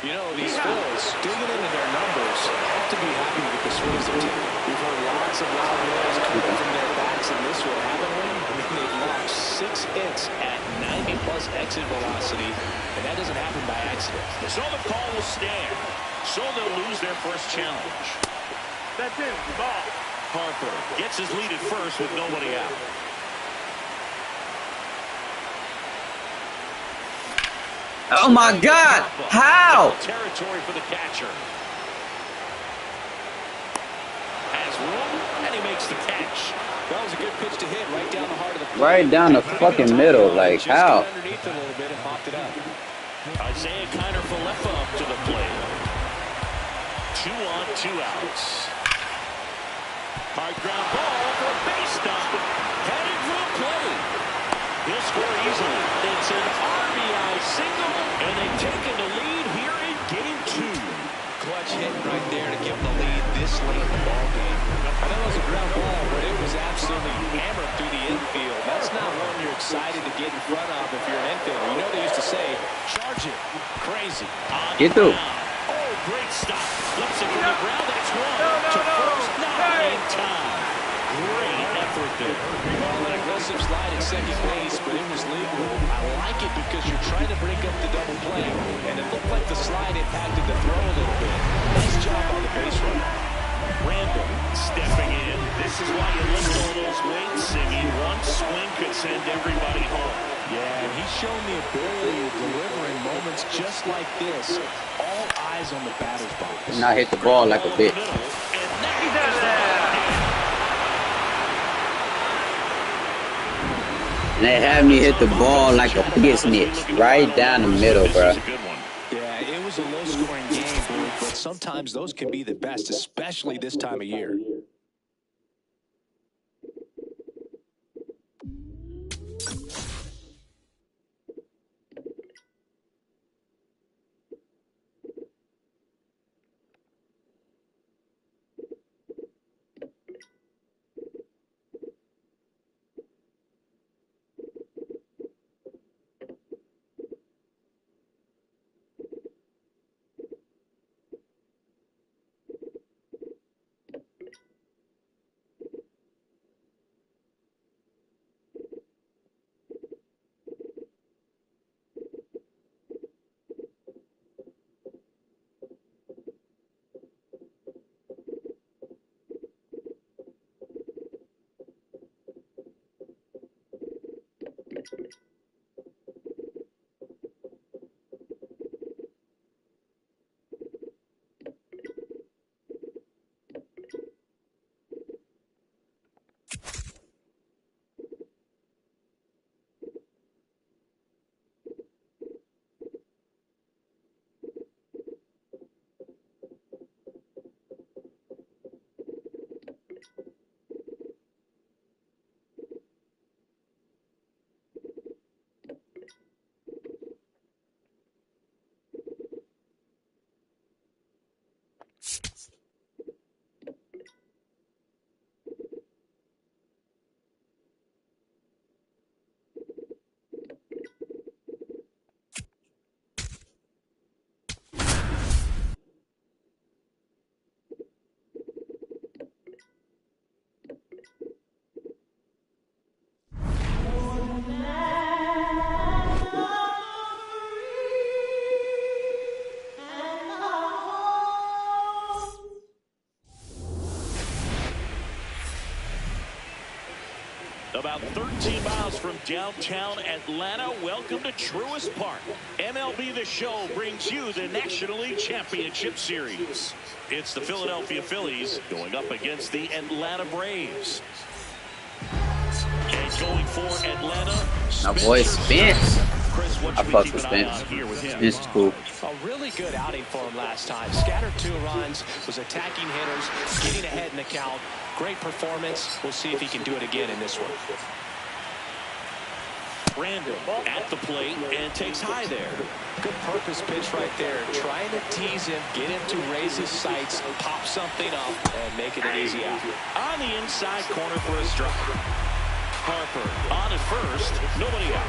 You know, these Phils, digging into their numbers, have to be happy with the swings they're taking. We've heard lots of loud noise coming from their backs in this one, haven't we? I mean, they've logged 6 hits at 90-plus exit velocity, and that doesn't happen by accident. So the call will stand. So they'll lose their first challenge. That's it. Ball. Harper gets his lead at first with nobody out. Oh my God! How? Territory for the catcher. Has room, and he makes the catch. That was a good pitch to hit right down the heart of the plate. Right down the fucking middle. Like, Just how? got underneath it a little bit and popped it up. Isaiah Carter-Falefa up to the plate. 2 on, 2 outs. Hard ground ball for a base stop. Headed for the plate. He'll score easily. It's an RBI single, and they've taken the lead here in Game 2. Clutch hit right there to give them the lead this late in the ballgame. I know it was a ground ball, but it was absolutely hammered through the infield. That's not one you're excited to get in front of if you're an infielder. You know they used to say, charge it. Crazy. Get through. Oh, great stop. Flips it from the ground. That's one. To first, not in time. Great effort there. Well, an aggressive slide at second base, but it was legal. I like it because you're trying to break up the double play, and it looked like the slide impacted the throw a little bit. Nice job on the base runner. Randall stepping in. This is why you lift all those weights, singing. One swing could send everybody home. Yeah, and he's shown the ability to deliver in moments just like this. All eyes on the batter's box. Not hit the ball like a bitch. And they have me hit the ball like a bitch, right down the middle, bro. Yeah, it was a low-scoring game, but sometimes those can be the best, especially this time of year. About 13 miles from downtown Atlanta, welcome to Truist Park. MLB The Show brings you the National League Championship Series. It's the Philadelphia Phillies going up against the Atlanta Braves. And going for Atlanta, My boy Spence. Chris, what I should we fuck keep with an eye Spence. on here with him? Spence is cool. A really good outing for him last time. Scattered 2 runs, was attacking hitters, getting ahead in the count. Great performance. We'll see if he can do it again in this one. Brandon at the plate and takes high there. Good purpose pitch right there. Trying to tease him, get him to raise his sights, pop something up, and make it an easy out. On the inside corner for a strike. Harper on at first, nobody out.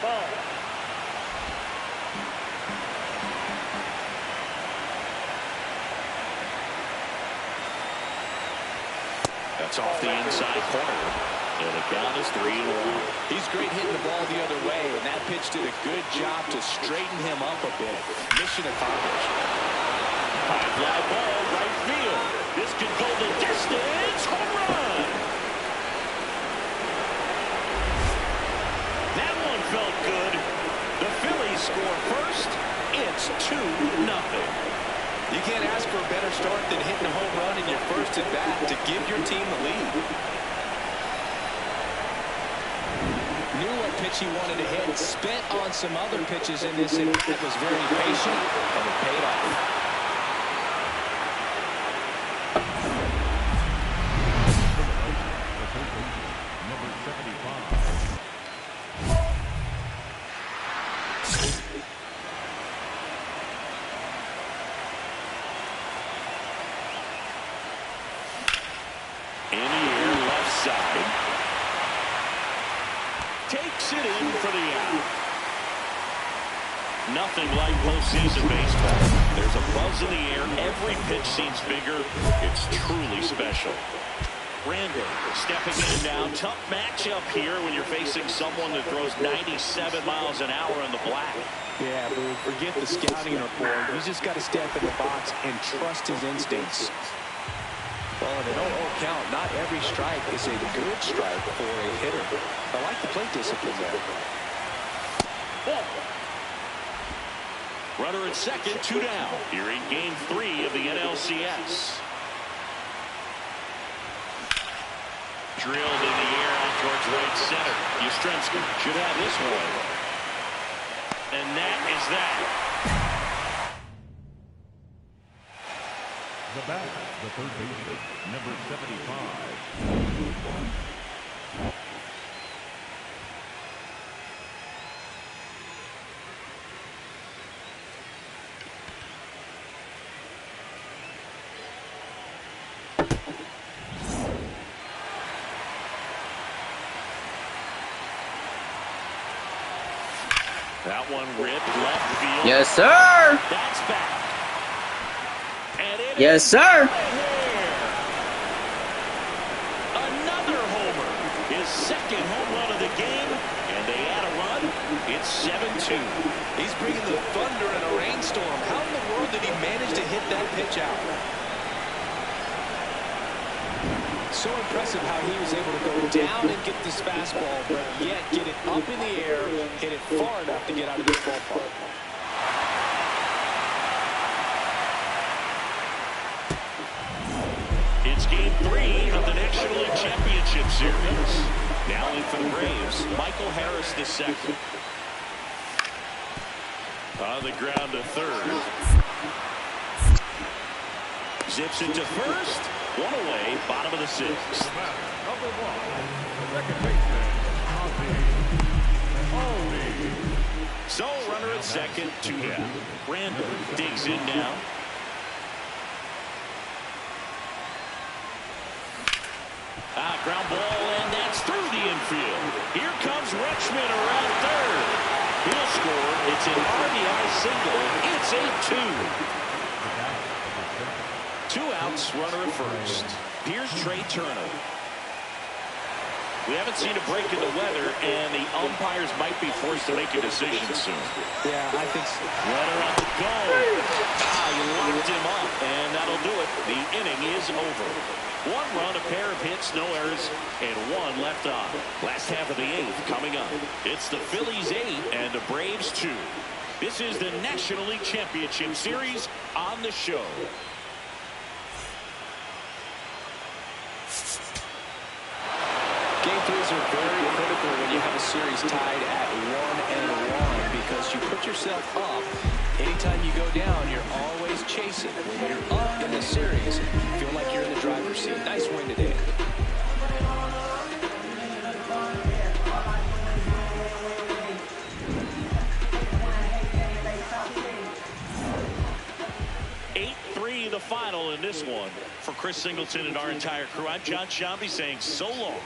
Ball. That's off the inside corner. And the count is 3-1. He's great hitting the ball the other way, and that pitch did a good job to straighten him up a bit. Mission accomplished. High fly ball, right field. This could go the distance. Home run. That one felt good. The Phillies score first. It's 2-0. You can't ask for a better start than hitting a home run in your first at bat to give your team the lead. Knew what pitch he wanted to hit, spent on some other pitches in this, and it was very patient, and it paid off. In the air, left side. Takes it in for the out. Nothing like postseason baseball. There's a buzz in the air. Every pitch seems bigger. It's truly special. Brandon stepping in now. Tough matchup here when you're facing someone that throws 97 miles an hour in the black. Yeah, but forget the scouting report. He's just got to step in the box and trust his instincts. Well, in an 0-0 count, not every strike is a good strike for a hitter. I like the plate discipline there. Runner at second, 2 down. Here in Game 3 of the NLCS. Drilled in the air out towards right center. Yastrzemski should have this one. And that is that. The bat, the third baseman, number 75. That one ripped left field. Yes, sir. That's back. Yes, sir. Another homer. His second home run of the game. And they add a run. It's 7-2. He's bringing the thunder in a rainstorm. How in the world did he manage to hit that pitch out? So impressive how he was able to go down and get this fastball, but yet get it up in the air, hit it far enough to get out of this ballpark. It's Game 3 of the National League Championship Series. Now in for the Braves, Michael Harris II. On the ground to third. Zips it to first. One away, bottom of the 6th. Number 1, second baseman, Ozzie. So runner at second, 2 down. Randall digs in now. Ground ball, and that's through the infield. Here comes Rutschman around third. He'll score. It's an RBI single. It's 8-2. 2 outs, runner at first. Here's Trey Turner. We haven't seen a break in the weather, and the umpires might be forced to make a decision soon. Yeah, I think so. Runner on the go. He locked him up, and that'll do it. The inning is over. 1 on a pair of hits, no errors, and 1 left on. Last half of the 8th coming up. It's the Phillies 8 and the Braves 2. This is the National League Championship Series on the show. Game 3s are very critical when you have a series tied at 1-1 because you put yourself up. Anytime you go down, you're always chasing. When you're up in the series, you feel like you're in the driver's seat. Nice win today. The final in this one. For Chris Singleton and our entire crew, I'm John Shambi saying so long.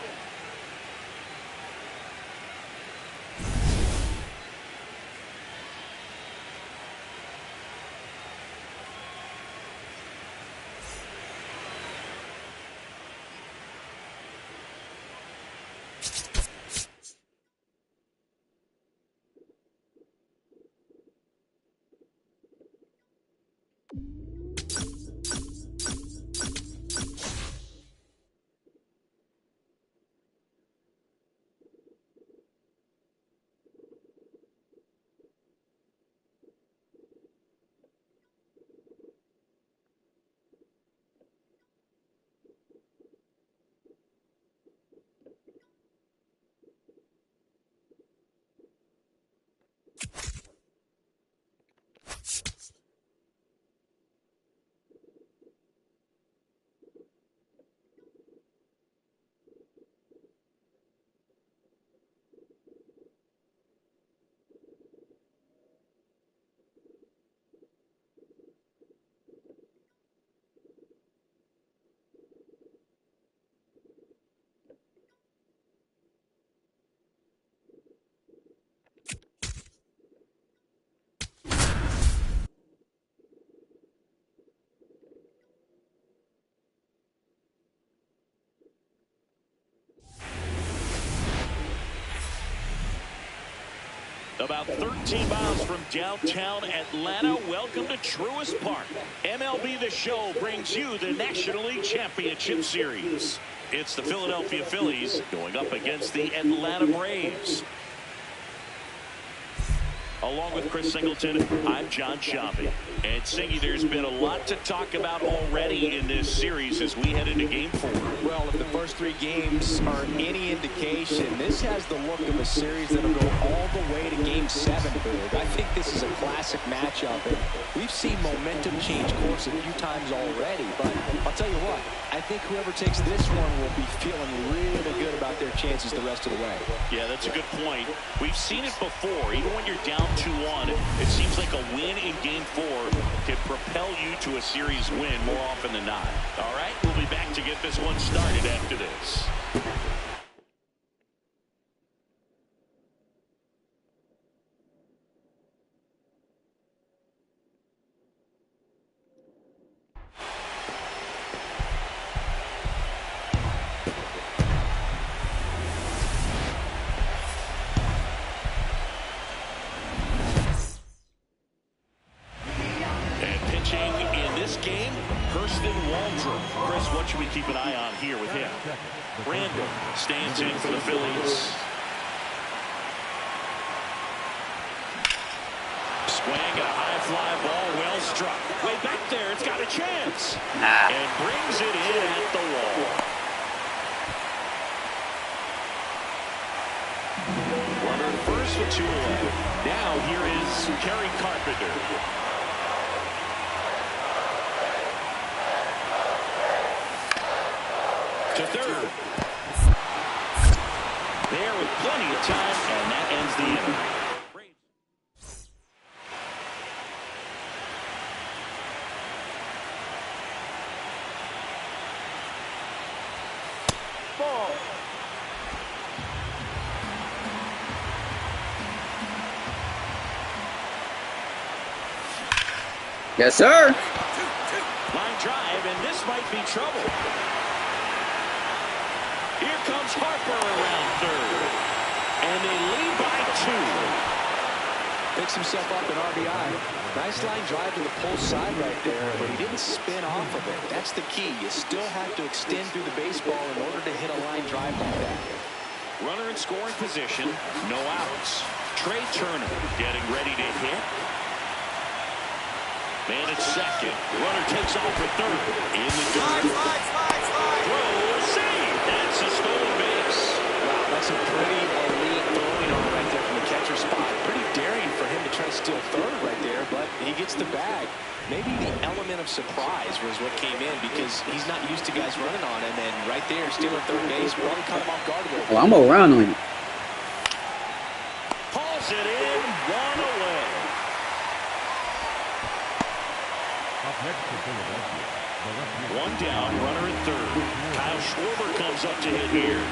About 13 miles from downtown Atlanta, welcome to Truist Park. MLB The Show brings you the National League Championship Series. It's the Philadelphia Phillies going up against the Atlanta Braves. Along with Chris Singleton, I'm John Shambi. And Singy, there's been a lot to talk about already in this series as we head into Game 4. Well, if the first 3 games are any indication, this has the look of a series that'll go all the way to Game 7, Berg. I think this is a classic matchup, and we've seen momentum change course a few times already. But I'll tell you what, I think whoever takes this one will be feeling really good about their chances the rest of the way. Yeah, that's a good point. We've seen it before. Even when you're down 2-1, it seems like a win in Game 4 can propel you to a series win more often than not. All right, we'll be back to get this one started after this. Chris, what should we keep an eye on here with him? Randall stands in for the Phillies. Swing, a high fly ball, well struck. Way back there, it's got a chance. And brings it in at the wall. Runner at first with 2 away. Now here is Kerry Carpenter. To third. There with plenty of time, and that ends the inning. Ball. Yes, sir. Line drive, and this might be trouble. Here comes Harper around third. And they lead by 2. Picks himself up an RBI. Nice line drive to the pull side right there, but he didn't spin off of it. That's the key. You still have to extend through the baseball in order to hit a line drive like that. Runner in scoring position, no outs. Trey Turner getting ready to hit. Man at second. Runner takes off for third. In the dirt. Throw, save. That's a stolen base. Wow, that's a pretty elite throwing arm right there from the catcher spot. Pretty daring for him to try to steal third right there, but he gets the bag. Maybe the element of surprise was what came in because he's not used to guys running on him, and right there, stealing third base, probably caught him off guard a little bit. Oh, I'm around on you. Pulls it in, one away. Up next to Philadelphia, the left-hander. One down, runner at third. Kyle Schwarber comes up to hit here.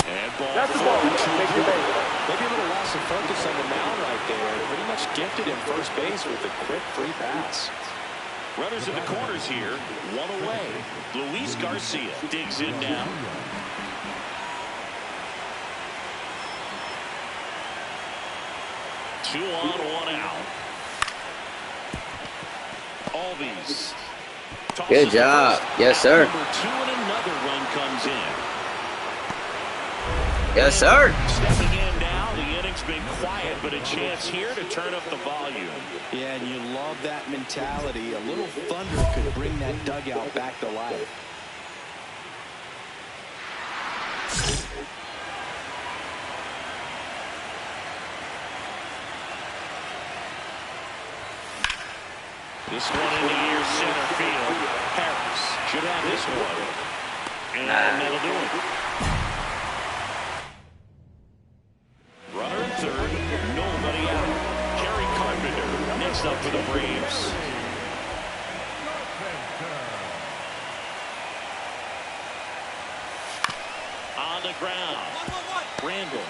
And ball That's the ball. Take your base. Maybe a little loss of focus on the mound right there. Pretty much gifted him first base with a quick free pass. Runners in the corners here, one away. Luis Garcia digs in now. Two on, one out. Albies. Good job. Yes, sir. Number two and another run comes in. Yes, sir. Stepping in now, the inning's been quiet, but a chance here to turn up the volume. Yeah, and you love that mentality. A little thunder could bring that dugout back to life. This one in the air, center field. Harris should have this one. And that'll do it. Runner at third, nobody out. Kerry Carpenter next up for the Braves. On the ground. Randall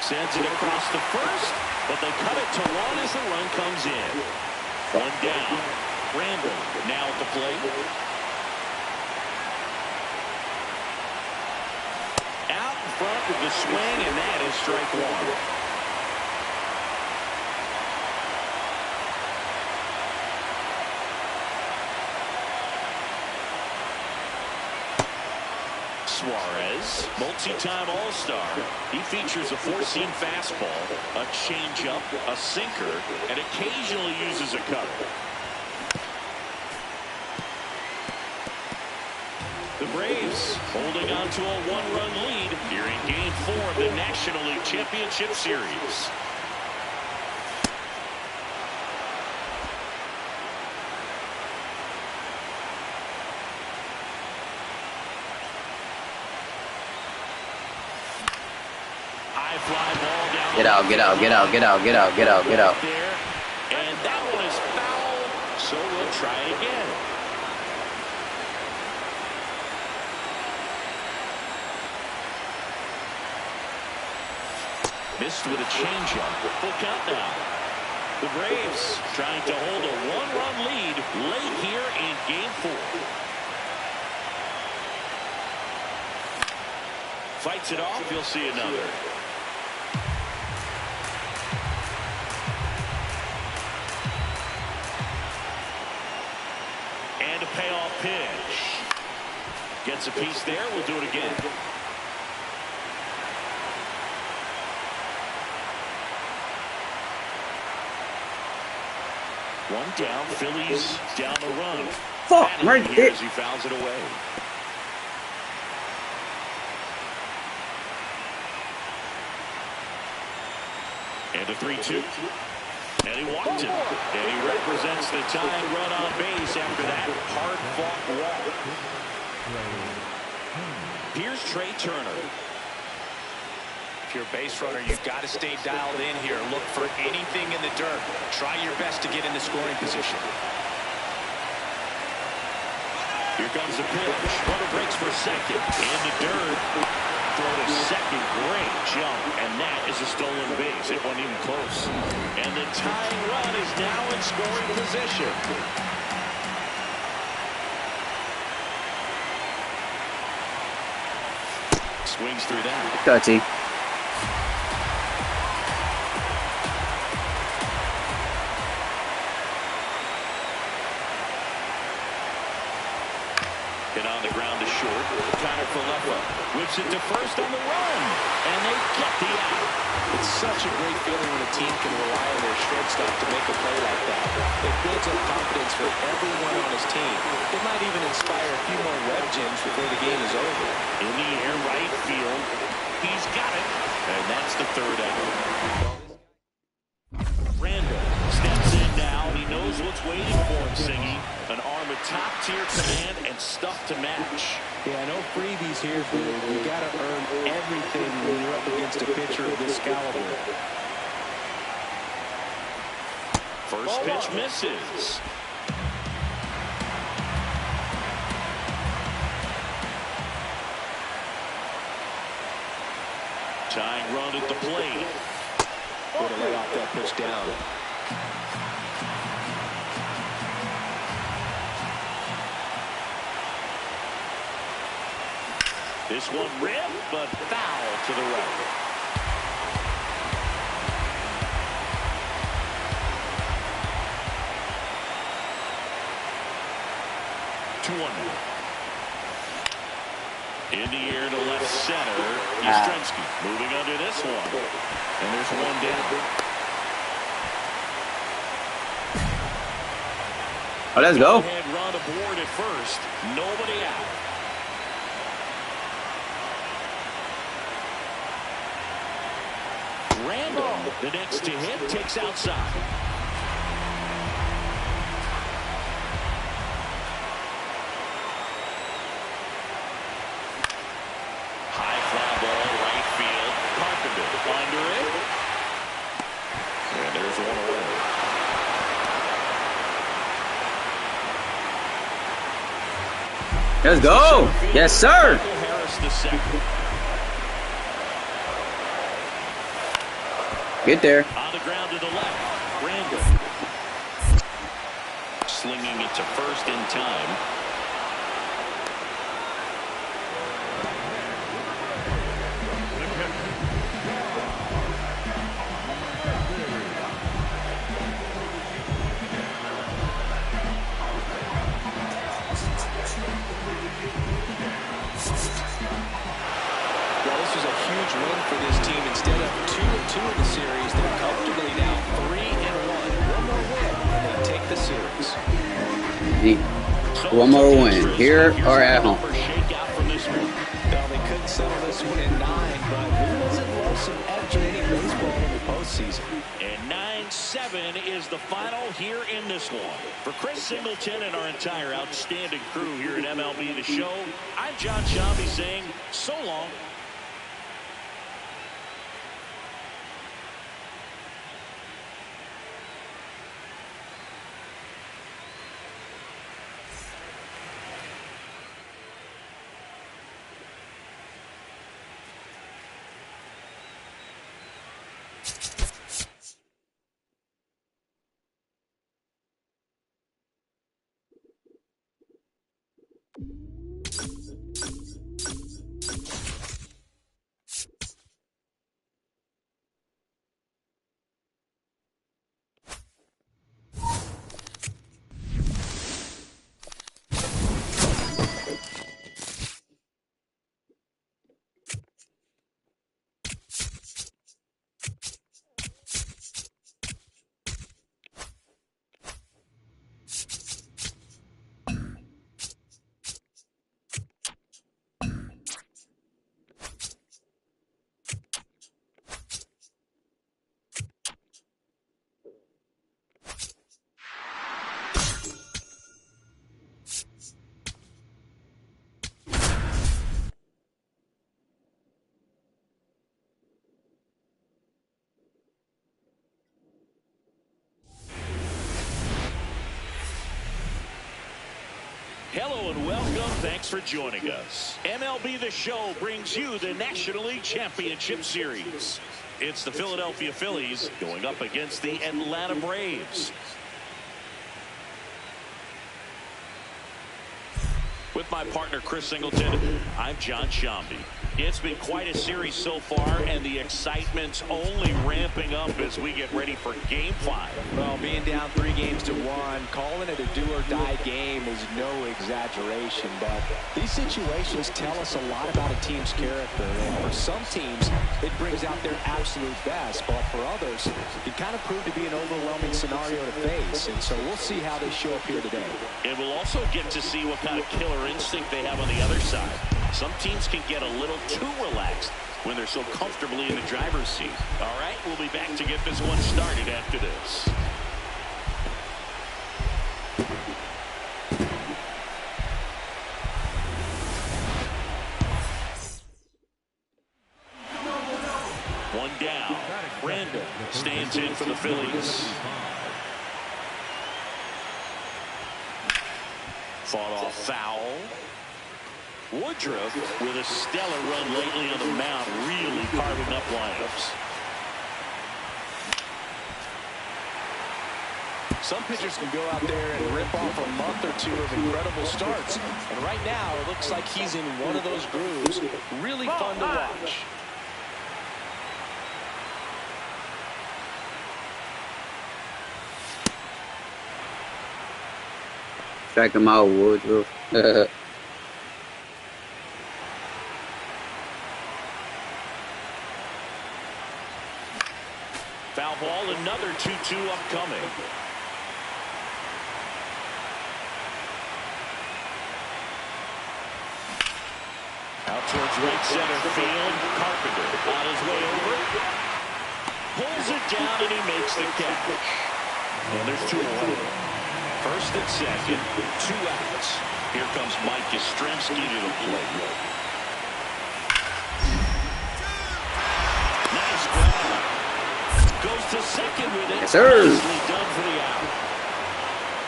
sends it across the first, but they cut it to one as the run comes in. One down. Randall now at the plate. Out in front with the swing, and that is strike one. Suarez, multi-time All-Star. He features a four-seam fastball, a changeup, a sinker, and occasionally uses a cutter. The Braves holding on to a one-run lead here in Game 4 of the National League Championship Series. High fly ball down. Get out, get out, get out, get out, get out, get out, get out. There, and that one is foul, so we'll try it again. Missed with a changeup. Full count now. The Braves trying to hold a one-run lead late here in Game 4. Fights it off. You'll see another. And a payoff pitch. Gets a piece there. We'll do it again. One down. Phillies down the run. Fuck, right there. As he fouls it away. And a 3-2. And he walked it. And he represents the tying run on base after that hard-fought walk. Here's Trey Turner. If you're a base runner, you've got to stay dialed in here. Look for anything in the dirt. Try your best to get into scoring position. Here comes the pitch. Runner breaks for second. In the dirt. Throw to second. Great jump. And that is a stolen base. It wasn't even close. And the tying run is now in scoring position. Swings through that. Touchy. Hit on the ground to short. Connor Falefa whips it to first on the run, and they get the out. It's such a great feeling when a team can rely on their shortstop to make a play like that. It builds up confidence for everyone on his team. It might even inspire a few more web gems before the game is over. In the air, right field. He's got it, and that's the third out. Randall steps in now. He knows what's waiting for him, Singy. An arm of top-tier command and stuff to match. Yeah, no freebies here, dude. You got to earn everything when you're up against a pitcher of this caliber. First pitch misses. Tying run at the plate. Way to lay off that pitch down. This one ripped, but foul to the right. In the air to left center. Yastrzemski moving under this one. And there's one down. Oh, let's go. Head run aboard at first. Nobody out. Randall, the next to hit, takes outside. High fly ball, right field. Carpenter under it. And there's one away. Let's go. Yes, sir. Harris the second. Get there. On the ground to the left. Randall. Slinging it to first in time. Well, this was a huge win for this team. Instead of 2-2 in the series, they're comfortably now 3-1. One more win, and they take the series. One more win, here or at home. Well, they couldn't settle this one in 9, but who doesn't love some extra inning baseball in the postseason? And 9-7 is the final here in this one. For Chris Singleton and our entire outstanding crew here at MLB The Show, I'm John Shambi saying so long. Hello and welcome. Thanks for joining us. MLB The Show brings you the National League Championship Series. It's the Philadelphia Phillies going up against the Atlanta Braves. With my partner, Chris Singleton, I'm John Shambi. It's been quite a series so far, and the excitement's only ramping up as we get ready for Game 5. Well, being down 3-1, calling it a do-or-die game is no exaggeration, but these situations tell us a lot about a team's character, and for some teams, it brings out their absolute best, but for others, it kind of proved to be an overwhelming scenario to face, and so we'll see how they show up here today. And we'll also get to see what kind of killer instinct they have on the other side. Some teams can get a little too relaxed when they're so comfortably in the driver's seat. All right, we'll be back to get this one started after this. One down. Brandon stands in for the Phillies. Fought off foul. Woodruff with a stellar run lately on the mound, really carving up lineups. Some pitchers can go out there and rip off a month or two of incredible starts. And right now, it looks like he's in one of those grooves. Really fun to watch. Strike him out, Woodruff. Foul ball, another 2-2 upcoming. Out towards right center field. Carpenter on his way over. Pulls it down and he makes the catch. And there's 2 away. First and second, 2 outs. Here comes Mike Yastrzemski to the plate. Nice grab. Goes to second with it. Yes, sir. Nicely done for the out.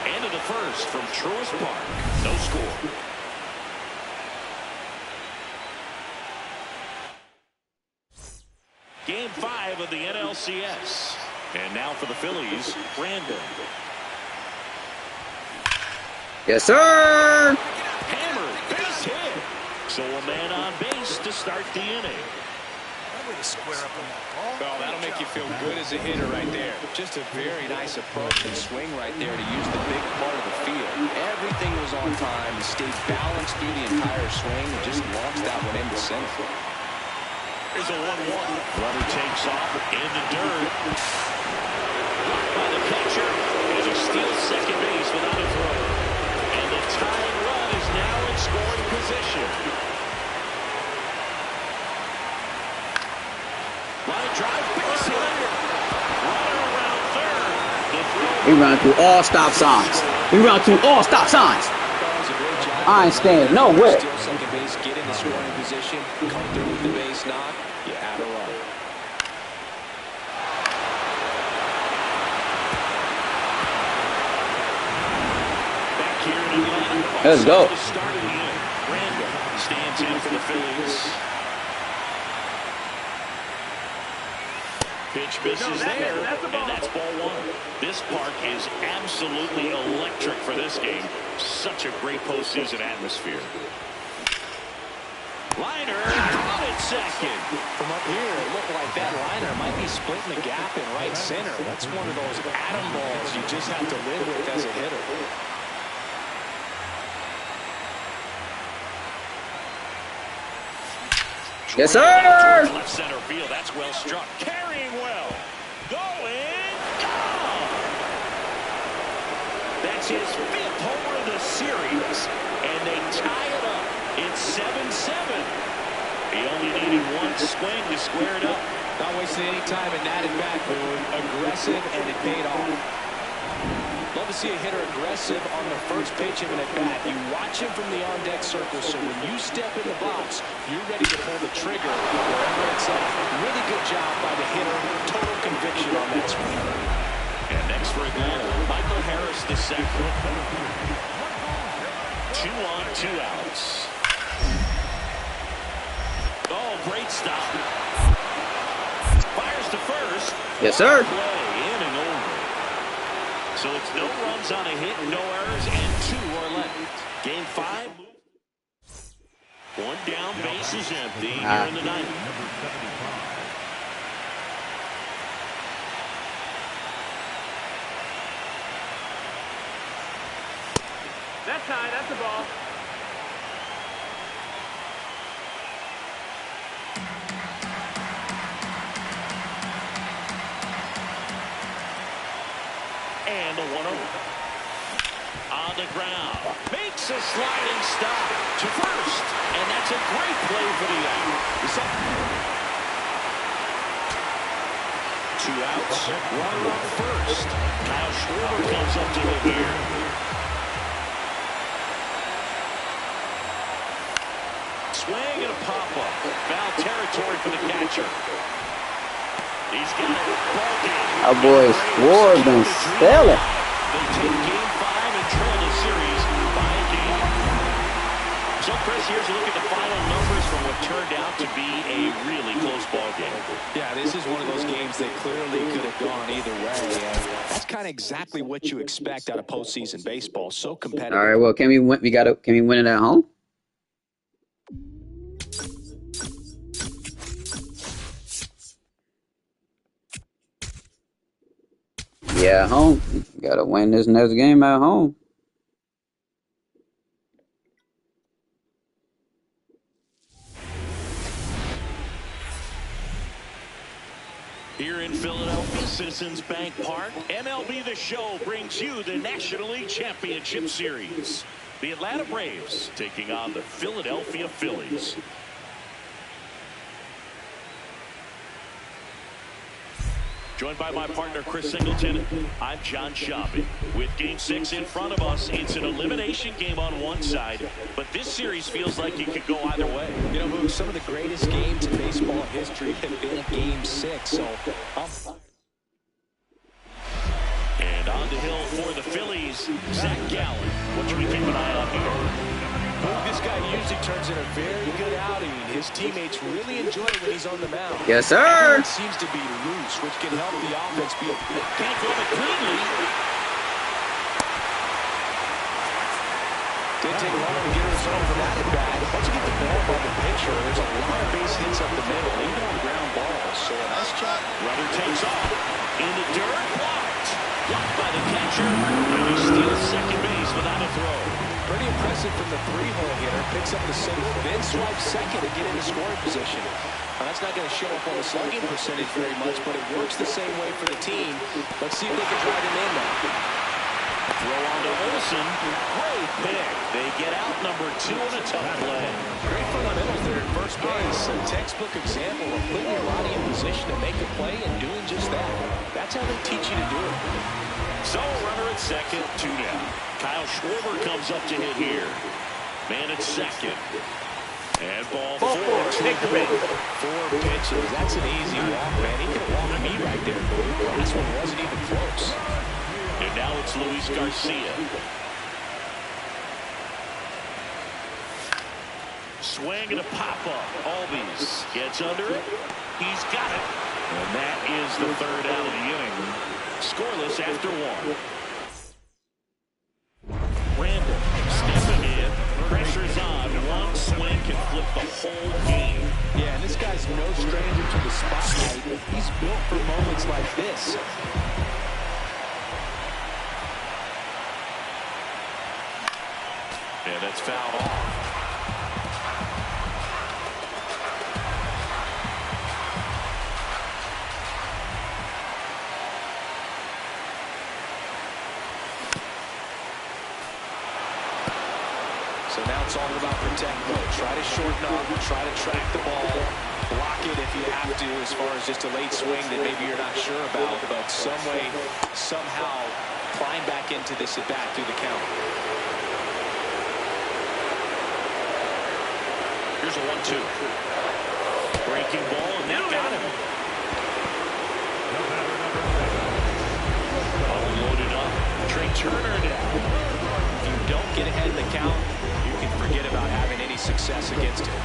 End of the first from Truist Park. No score. Game 5 of the NLCS. And now for the Phillies, Brandon. Yes, sir. Hammered, base hit. So a man on base to start the inning. Well, that'll make you feel good as a hitter right there. Just a very nice approach and swing right there to use the big part of the field. Everything was on time. He stayed balanced through the entire swing and just launched that one into center. Here's a 1-1. Runner takes off in the dirt. Blocked by the catcher as he steals second base without a throw. And the tying run is now in scoring position. Line drive, base hit. Runner around third. He run through all stop signs. He run through all stop signs. I ain't staying nowhere. Steal second base, get in the scoring position, come through with the base knock, you add a run. Back here in Atlanta. Let's go. The start of the inning. Brandon stands in for the Phillies. Pitch misses there, and that's ball 1. This park is absolutely electric for this game. Such a great postseason atmosphere. Liner out at second. From up here, it looked like that liner might be splitting the gap in right center. That's one of those atom balls you just have to live with as a hitter. Yes, sir. Left center field. That's well struck. Carrying well. Going. Gone. That's his 5th homer of the series. And they tie it up. It's 7-7. He only needed 1 swing to square it up. Not wasting any time in that at-bat, Boone. Aggressive, and it paid off. Love to see a hitter aggressive on the first pitch of an at-bat. You watch him from the on-deck circle, so when you step in the box, you're ready to pull the trigger wherever it's at. Really good job by the hitter. Total conviction on that swing. And next for Atlanta, Michael Harris the second. 2 on, 2 outs. Oh, great stop. Fires to first. Yes, sir. Play, inning over. So it's no runs on a hit, no errors, and 2 are left. Game 5. down, base is empty here in the ninth. That's high. That's a ball. And the 1-0. On the ground. Makes a sliding stop to first. And that's a great play for the out. Two outs. Runner on first. Kyle Schwarber comes up to hit here. Swing and a pop-up. Foul territory for the catcher. He's got it. Ball game. Our boy Schwarber been selling. They take game 5 and trail the series by a game. So, Chris, here's a look at the final numbers from what turned out to be a really close ball game. Yeah, this is one of those games that clearly could have gone either way. And that's kind of exactly what you expect out of postseason baseball. So competitive. All right, well, can we win? Can we win it at home? Yeah, at home. Gotta win this next game at home. Here in Philadelphia, Citizens Bank Park, MLB The Show brings you the National League Championship Series. The Atlanta Braves taking on the Philadelphia Phillies. Joined by my partner, Chris Singleton, I'm John Schaub. With Game 6 in front of us, it's an elimination game on one side, but this series feels like it could go either way. You know, Moose, some of the greatest games in baseball history have been Game 6, so... And on the hill for the Phillies, Zach Gallen. What should we keep an eye on here? This guy usually turns in a very good outing. His teammates really enjoy it when he's on the mound. Yes, sir. It seems to be loose, which can help the offense be a bit. Can't glove it cleanly. Didn't take long to get a result for that at bat. Once you get the ball by the pitcher, there's a lot of base hits up the middle, even on ground balls. So a nice job. Runner takes off. In the dirt, blocked. Blocked by the catcher. And he steals second base without a throw. Pretty impressive from the three-hole hitter. Picks up the single, then swipes second to get into scoring position. Now, that's not going to show up on the slugging percentage very much, but it works the same way for the team. Let's see if they can drive him in now. Throw on to Olsen. Great pick. They get out number 2 on a tough play. Great fundamentals there at first base. A textbook example of putting your body in position to make a play and doing just that. That's how they teach you to do it. So, runner at second, 2 down. Kyle Schwarber comes up to hit here. Man at second. And ball 4. Take the base. 4 pitches. That's an easy walk, man. He could have walked me right there. The last one wasn't even close. And now it's Luis Garcia. Swing and a pop-up. Albies gets under it. He's got it. And that is the third out of the inning. Scoreless after 1. Randall stepping in. Pressure's on. One swing can flip the whole game. Yeah, and this guy's no stranger to the spotlight. He's built for moments like this. And it's fouled off. So now it's all about protect mode. Try to shorten up, try to track the ball, block it if you have to, as far as just a late swing that maybe you're not sure about, but some way, somehow climb back into this at bat through the count. Here's a 1-2. Breaking ball, and that got him. All loaded up. Trey Turner down. If you don't get ahead in the count, you can forget about having any success against him.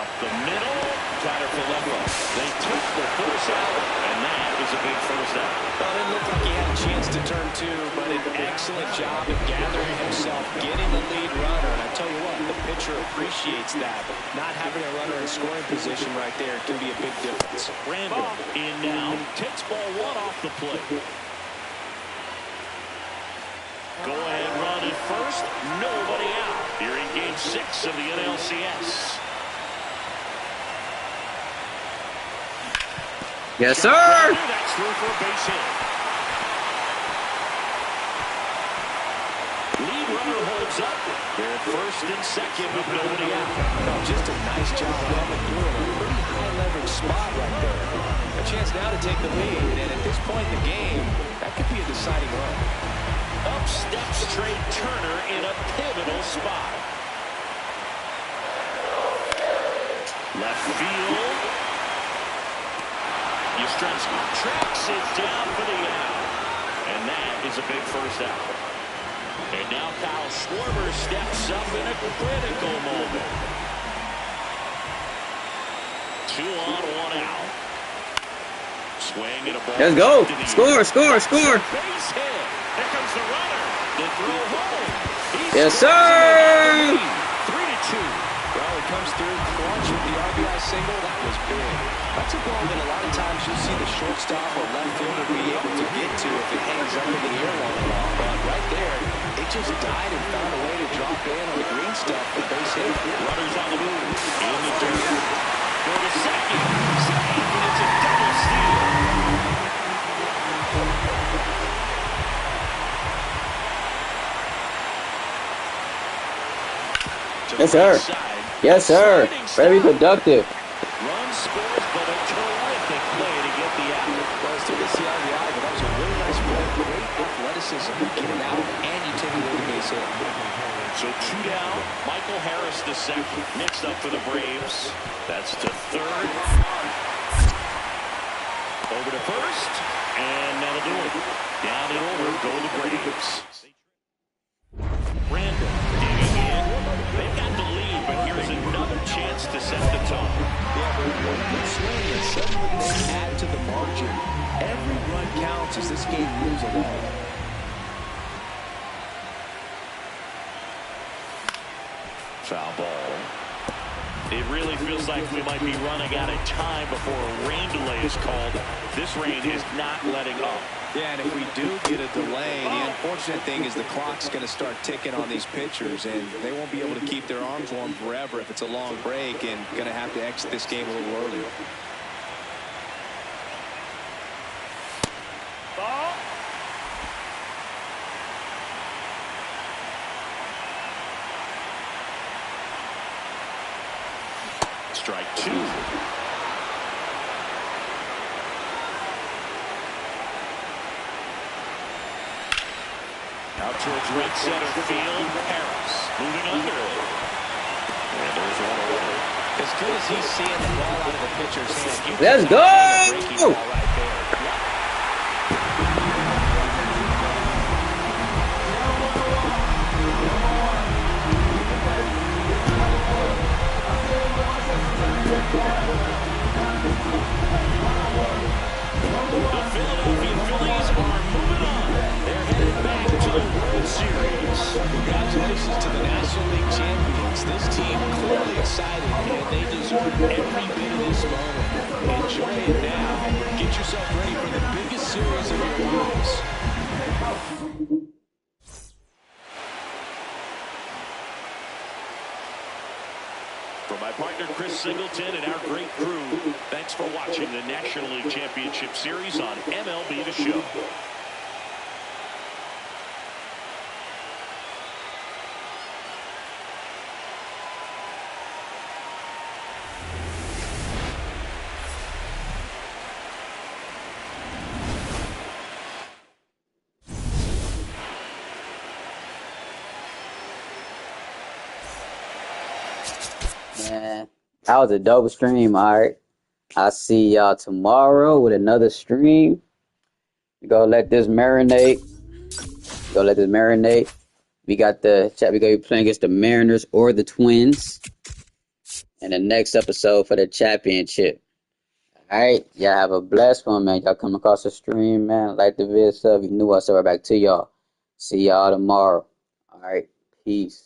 Up the middle. Tyler Falefa. They took the first out, and that is a big first out. Well, it didn't look excellent job of gathering himself, getting the lead runner. And I tell you what, the pitcher appreciates that. Not having a runner in scoring position right there can be a big difference. Randall in now. Takes ball one off the plate. Go ahead run at first. Nobody out. Here in Game 6 of the NLCS. Yes, sir. That's through for a base hit. Lead runner holds up. They're at first and second with nobody out. Just a nice job coming through in a pretty high leverage spot right there. A chance now to take the lead, and at this point in the game, that could be a deciding run. Up steps Trey Turner in a pivotal spot. Left field. Yastrzemski tracks it down for the out. And that is a big first out. And now Kyle Schwarber steps up in a critical moment. 2 on, 1 out. Swing and a ball. Let's go. Score, score, score. Base hit. Here comes the runner. The throw home. Yes, sir. 3-2. Well, it comes through clutch with the RBI single. That was big. That's a ball that a lot of times you'll see the shortstop or left fielder be able to get to if it hangs up in the air long enough. But right there, it just died and found a way to drop in on the green stuff for base hit. Runners on the move. In the dirt. Go to second. Save. It's a double steal. Yes, sir. Yes, sir. Very productive. Run scores, but a terrific play to get the out. Well, it's still the RBI, but that was a really nice play. Great athleticism to get him out, and you take away the base hit. So 2 down. Michael Harris the second. Next up for the Braves. That's to third. Over to first. And that'll do it. Down and over go the Braves. Randall digging in. They've got the lead, but here's another chance to set the tone. Yeah, but good swing, and suddenly they add to the margin. Every run counts as this game moves along. Foul ball. It really feels like we might be running out of time before a rain delay is called. This rain is not letting up. Yeah, and if we do get a delay, the unfortunate thing is the clock's going to start ticking on these pitchers, and they won't be able to keep their arms warm forever if it's a long break, and going to have to exit this game a little early. Ball. Strike 2. Out towards right center field. Harris moving under it. And there's one away. As good as he's seeing the ball out of the pitcher's hand. Let's go! The Philadelphia Phillies are moving on. They're headed back to the World Series. Congratulations to the National League champions. This team clearly excited, and they deserve every bit of this moment. Enjoy it now. Get yourself ready for the biggest series of your lives. For my partner Chris Singleton and our great crew, thanks for watching the National League Championship Series on MLB The Show. Man, that was a dope stream. All right, I'll see y'all tomorrow with another stream. We gonna let this marinate. We got the chat. We gonna be playing against the Mariners or the Twins in the next episode for the championship. All right, y'all have a blessed one, man. Y'all come across the stream, man. Like the vid sub. If you new us, so we're back to y'all. See y'all tomorrow. All right. Peace.